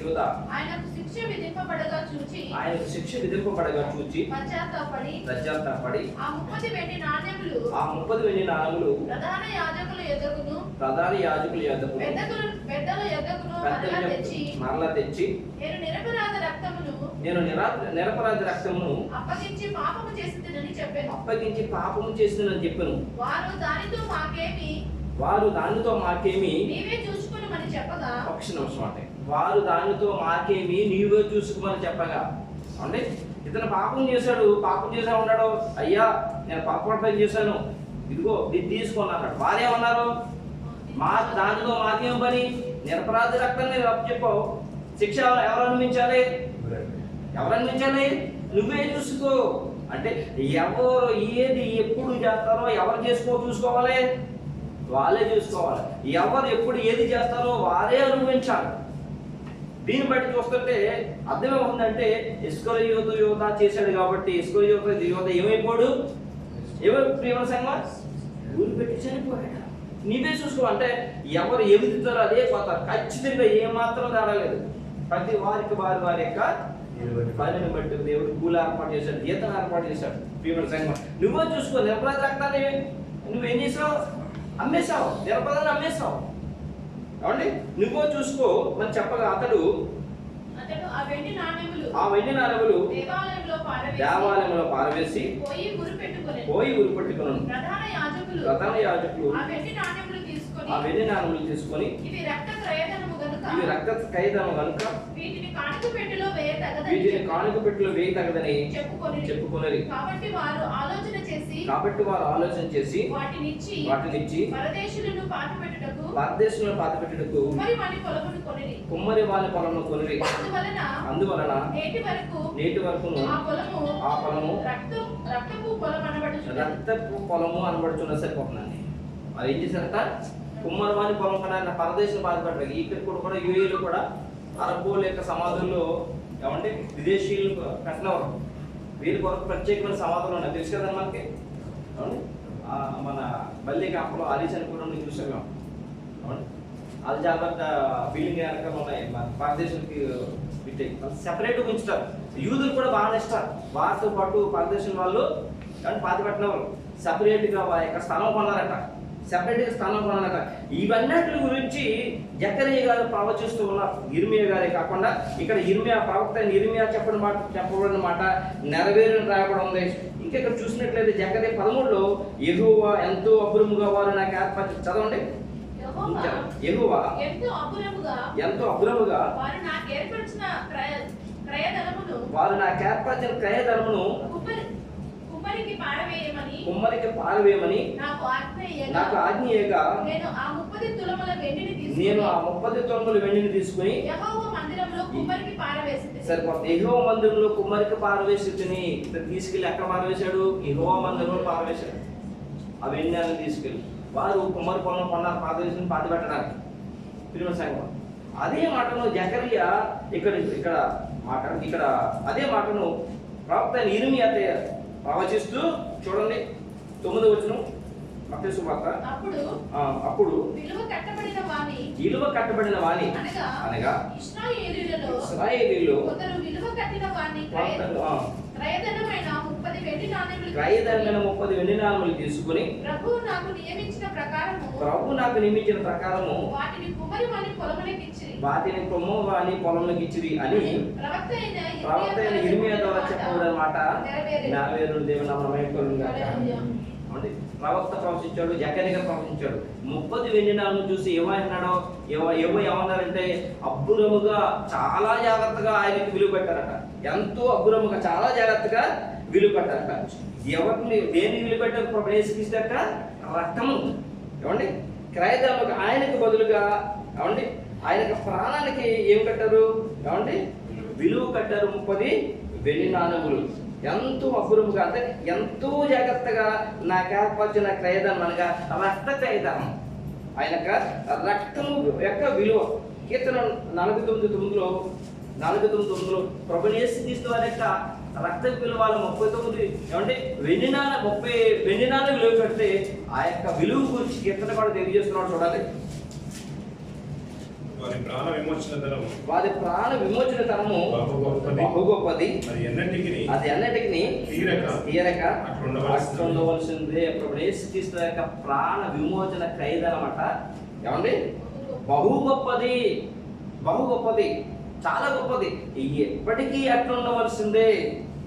యూదా ఆయనకు శిక్ష విధింపబడగా చూచి పశ్చాత్తాపడి ఆ 30 వెండి నాణెములు ప్రధాన యాజకుల యొద్దకును పెద్దల యొద్దకును మరలా తెచ్చి నేను నిరపరాధ రక్తమును అప్పగించి పాపము చేసిందని చెప్పాను. వారు దానితో మాకేమి నీవే చూసుకొనుమని చెప్పగా ఒక్క నిమిషం అంటే వారు దానితో మాకేమి నీవే చూసుకోమని చెప్పగా అంటే ఇతను పాపం చేశాడు ఉన్నాడు. అయ్యా నేను పాపం చేశాను, ఇదిగో ఇది తీసుకున్నాడు. వారేమన్నారు? దానితో మాకేం పని, నిరపరాధ రక్తాన్ని చెప్పావు, శిక్ష ఎవరు అనుభవించాలి? నువ్వే చూసుకో అంటే ఎవరు ఏది ఎప్పుడు చేస్తారో ఎవరు చూసుకోవాలి, వాళ్ళే చూసుకోవాలి. ఎవరు ఎప్పుడు ఏది చేస్తారో వారే అనుభవించాలి. దీన్ని బట్టి చూస్తుంటే అర్థమేముందంటే ఇస్కరియోతు యోధ చేశాడు కాబట్టి ఇస్కరియోతు యోధ ఏమైపోడు, ప్రియమైన సంఘం ఊరు పెట్టి చనిపోయాడు. నీవే చూసుకో అంటే ఎవరు ఎదుగుతారో అదే పోతారు. ఖచ్చితంగా ఏమాత్రం తేడాలేదు. ప్రతి వారికి వారి యొక్క పనిని బట్టి దేవుడు కూల ఏర్పాటు చేశాడు, జీతం ఏర్పాటు చేశాడు. ప్రియమైన సంఘం నువ్వే చూసుకో. నిరపరాధ రక్తాన్ని నువ్వేం చేసావు? అమ్మేశావు, నిరపరాధాన్ని అమ్మేశావు. కాబట్టి నువ్వో చూసుకో అని చెప్పగా అతడు ఆ వెండి నాణెములు దేవాలయంలో పారవేసి పోయి ఉరి పెట్టుకున్నాను. ప్రధాన యాజకులు ఆ వెండి నాణెములు తీసుకొని ఇవి రక్త క్రయధనము గనుక వీటిని కానుక పెట్టెలో వేయ తగదని చెప్పుకొనిరి. కాబట్టి వారు ఆలోచన చేసి వాటినిచ్చి పరదేశులను పాతిపెట్టుటకు కుమ్మరి వాని పొలమును కొనిరి. అందువలన నేటి వరకు ఆ పొలము రక్తపు పొలము అనబడుచున్న సరిపోతున్నాను. మరి ఏం చేశారట? కుమ్మరి వాని పొలం కన్నా పరదేశం బాధపడ్డారు. ఇక్కడ కూడా యూఏలో కూడా అరబ్బుల యొక్క సమాధుల్లో ఏమంటే విదేశీయులు కట్టినవారు. వీరి కొరకు ప్రత్యేకమైన సమాధులు ఉన్నాయి, తెలుసు కదా మనకి. మన బల్లి కాంపలో అది చనిపోవడం చూసాం మేము. అది చాలా బిల్డింగ్ వెనకాల ఉన్నాయి. మన భారతదేశానికి సెపరేట్గా ఉంచుతారు. యూదులు కూడా బాగా ఇస్తారు. వారితో పాటు భారతదేశం వాళ్ళు కానీ పాతి పెట్టినవారు సెపరేట్గా వారి యొక్క స్థలం కొన్నారట. ఇవన్నిటి గురించి జకరియా గారు ప్రవచిస్తూ ఉన్నారు. ఇర్మియా గారే కాకుండా ఇక్కడ ఇర్మియా ప్రవక్త ఇర్మియా చెప్పబడిన మాట నెరవేరుని రాయబడి ఉంది. ఇంకా ఇక్కడ చూసినట్లయితే జకరియా 13లో యెహోవా ఎంతో అపురముగా వారు నాకు ఏర్పరిచి, చదవండి. యెహోవా ఎంతో అపురముగా వారు నాకు ఏర్పరిచిన క్రయధనమును కుమ్మరికి పారవేయమని నాకు ఆజ్ఞేయగా నేను ఆ 30 తులముల వెండిని తీసుకుని సరిపోతుంది. యెహోవా మందిరంలో కుమ్మరికి పారవేసి తీసుకెళ్ళి ఎక్కడ పారవేశాడు? యెహోవా మందిరంలో పారవేశాడు. ఆ వెండి తీసుకెళ్ళి వారు కుమ్మరి పొలం కొన్నారు పారవేసి పాతి పెట్టడానికి. ప్రియమైన సంఘం అదే మాటను జకరియా ఇక్కడ అదే మాటను ప్రవక్త ఇర్మియా ప్రవచిస్తూ చూడండి 9వ వచనం మత్తయి సువార్త. అప్పుడు విలువ కట్టబడిన వాని అనగా ఇశ్రాయేలీయులలో కొందరు విలువ కట్టిన వాని క్రయధనమైన 30 వెండి నాణెములు తీసుకుని ప్రభువు నాకు నియమించిన ప్రకారము వాటిని కుమ్మరి పొలంలోకి ఇచ్చిరి అని ప్రవక్త అయిన ఇర్మియా ద్వారా చెప్పబడిన మాట నెరవేరు. దేవుని ప్రవక్త ప్రవచించాడు, జకరియా ప్రవచించాడు. 30 వెండి నాణెములు చూసి ఏమన్నాడో ఏమన్నారంటే అబ్బురముగా చాలా జాగ్రత్తగా ఆయనకి విలువ పెట్టారట. ఎంతో అబ్బురముగా చాలా జాగ్రత్తగా విలువ పెట్టారట. ఎవరిని దేనికి విలువ పెట్టారు? ప్రవేశిస్తాక రక్తము ఏమండి క్రయధనముగా ఆయనకు బదులుగా ఏమండి ఆయన ప్రాణానికి ఏం కట్టారు? ఏమండి విలువ కట్టారు 30 వెండి నాణములు. ఎంతో అపురూపంగా, అంటే ఎంతో జాగ్రత్తగా నాకు ఏర్పరిచిన క్రయధనం అనగా రక్త క్రయధనం. ఆయన యొక్క రక్తము యొక్క విలువ. కీర్తన 49:9 ప్రభుని యేసుక్రీస్తు వారి యొక్క రక్త విలువ 39 ఏమంటే30 వెండి నాణాలు విలువ కడితే ఆ యొక్క విలువ గురించి కీర్తన కూడా తెలియజేస్తున్నాడు. చూడాలి, వారి ప్రాణ విమోచన ధనము బహు గొప్పది, అది ఎన్నటికి తీరక అట్లుండవలసిందే. ప్రభుని యేసుక్రీస్తు యొక్క ప్రాణ విమోచన క్రయధనమట ఏమండి బహు గొప్పది, బహు గొప్పది, చాలా గొప్పది, ఎప్పటికీ అట్లా ఉండవలసిందే.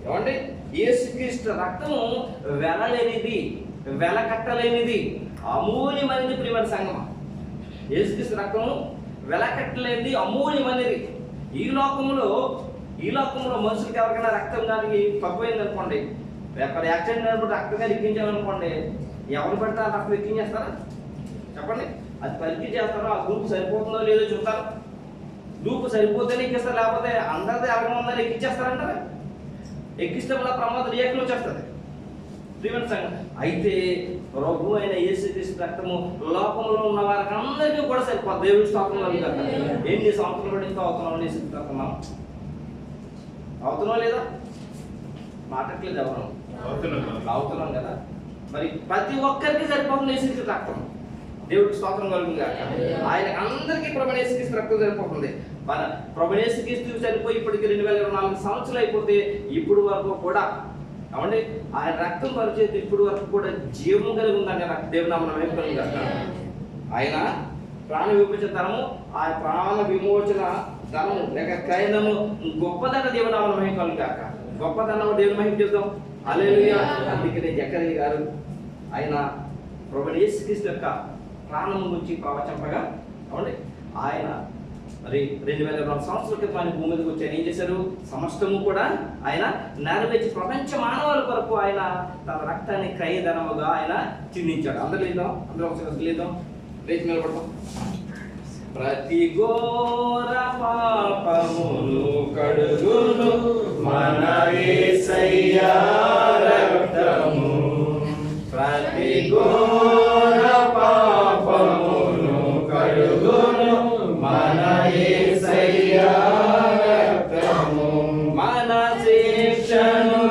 ఏమండి యేసుక్రీస్తు రక్తము వెలలేనిది, వెల కట్టలేనిది, అమూల్యమైనది. ప్రియమైన సంగమ, యేసుక్రీస్తు రక్తము వెల కట్టలేనిది, అమూల్యమైనది. ఈ లోకంలో మనుషులకి ఎవరికైనా రక్తం కానీ తక్కువైంది అనుకోండి, ఎక్కడ యాక్సిడెంట్ అయినప్పుడు రక్తం కానీ ఎక్కించాలనుకోండి, ఎవరు పడితే ఆ రక్తం ఎక్కించేస్తారా చెప్పండి? అది పరీక్ష చేస్తారో, ఆ గ్రూప్ సరిపోతుందో లేదో చూస్తారు. గ్రూప్ సరిపోతేనే ఎక్కిస్తారు, లేకపోతే అందరిది అరగం ఉందని ఎక్కించేస్తారంటారా? ఎక్కిస్తే వల్ల ప్రమాద రియాక్షన్ వచ్చేస్తుంది. ప్రియమైన సంగతి, అయితే ప్రభు అయిన యేసుక్రీస్తు రక్తము లోకంలో ఉన్న వారికి అందరికీ కూడా సరిపోతుంది. దేవుడి స్తోత్రం కలుగుతారు. ఎన్ని సంవత్సరాలు పడి ఇంకా అవుతున్నాం యేసుక్రీస్తు రక్తం అవుతున్నాం లేదా? మాటట్లేదు ఎవరు అవుతున్నాం కదా. మరి ప్రతి ఒక్కరికి సరిపోతుంది యేసుక్రీస్తు రక్తం. దేవుడికి స్తోత్రం కలుగుతుంది. ఆయన అందరికీ ప్రభుని యేసుక్రీస్తు రక్తం సరిపోతుంది. మన ప్రభుని యేసుక్రీస్తు చనిపోయి ఇప్పటికి 2024 సంవత్సరాలు అయిపోతే ఇప్పుడు వరకు కూడా ఏమండి ఆయన రక్తం పరిచేది ఇప్పుడు వరకు కూడా జీవం కలిగి ఉందండి. దేవునామం వైపు కాక ఆయన ప్రాణ విమోచన ధనము, ఆ ప్రాణ విమోచన ధనము లేక క్రయధనము గొప్పదన దేవునామం వైపు కాక. గొప్పదనము దేవుని మహిమ చేద్దాం. హల్లెలూయా. అందుకనే జకరియా గారు ఆయన ప్రభుని యేసుక్రీస్తు యొక్క ప్రాణం గురించి ప్రవచింపగా ఏమండి ఆయన మరి 2024 సంవత్సరాల క్రితం ఆయన భూమి మీదకి వచ్చి ఆయన ఏం చేశారు? సమస్తము కూడా ఆయన నెరవేర్చి ప్రపంచ మానవాల కొరకు ఆయన తన రక్తాన్ని క్రయధనముగా ఆయన చిందించాడు. అందరూ ఒకసారి లేదాం, లేచి నిలబడతాం. ప్రతి ఘోర పాపమును కడుగును మన యేసయ్యా రక్తము, ప్రతి ఘోర పాపమును కడుగును మన యేసయ్యా రక్తము, మన శిక్షను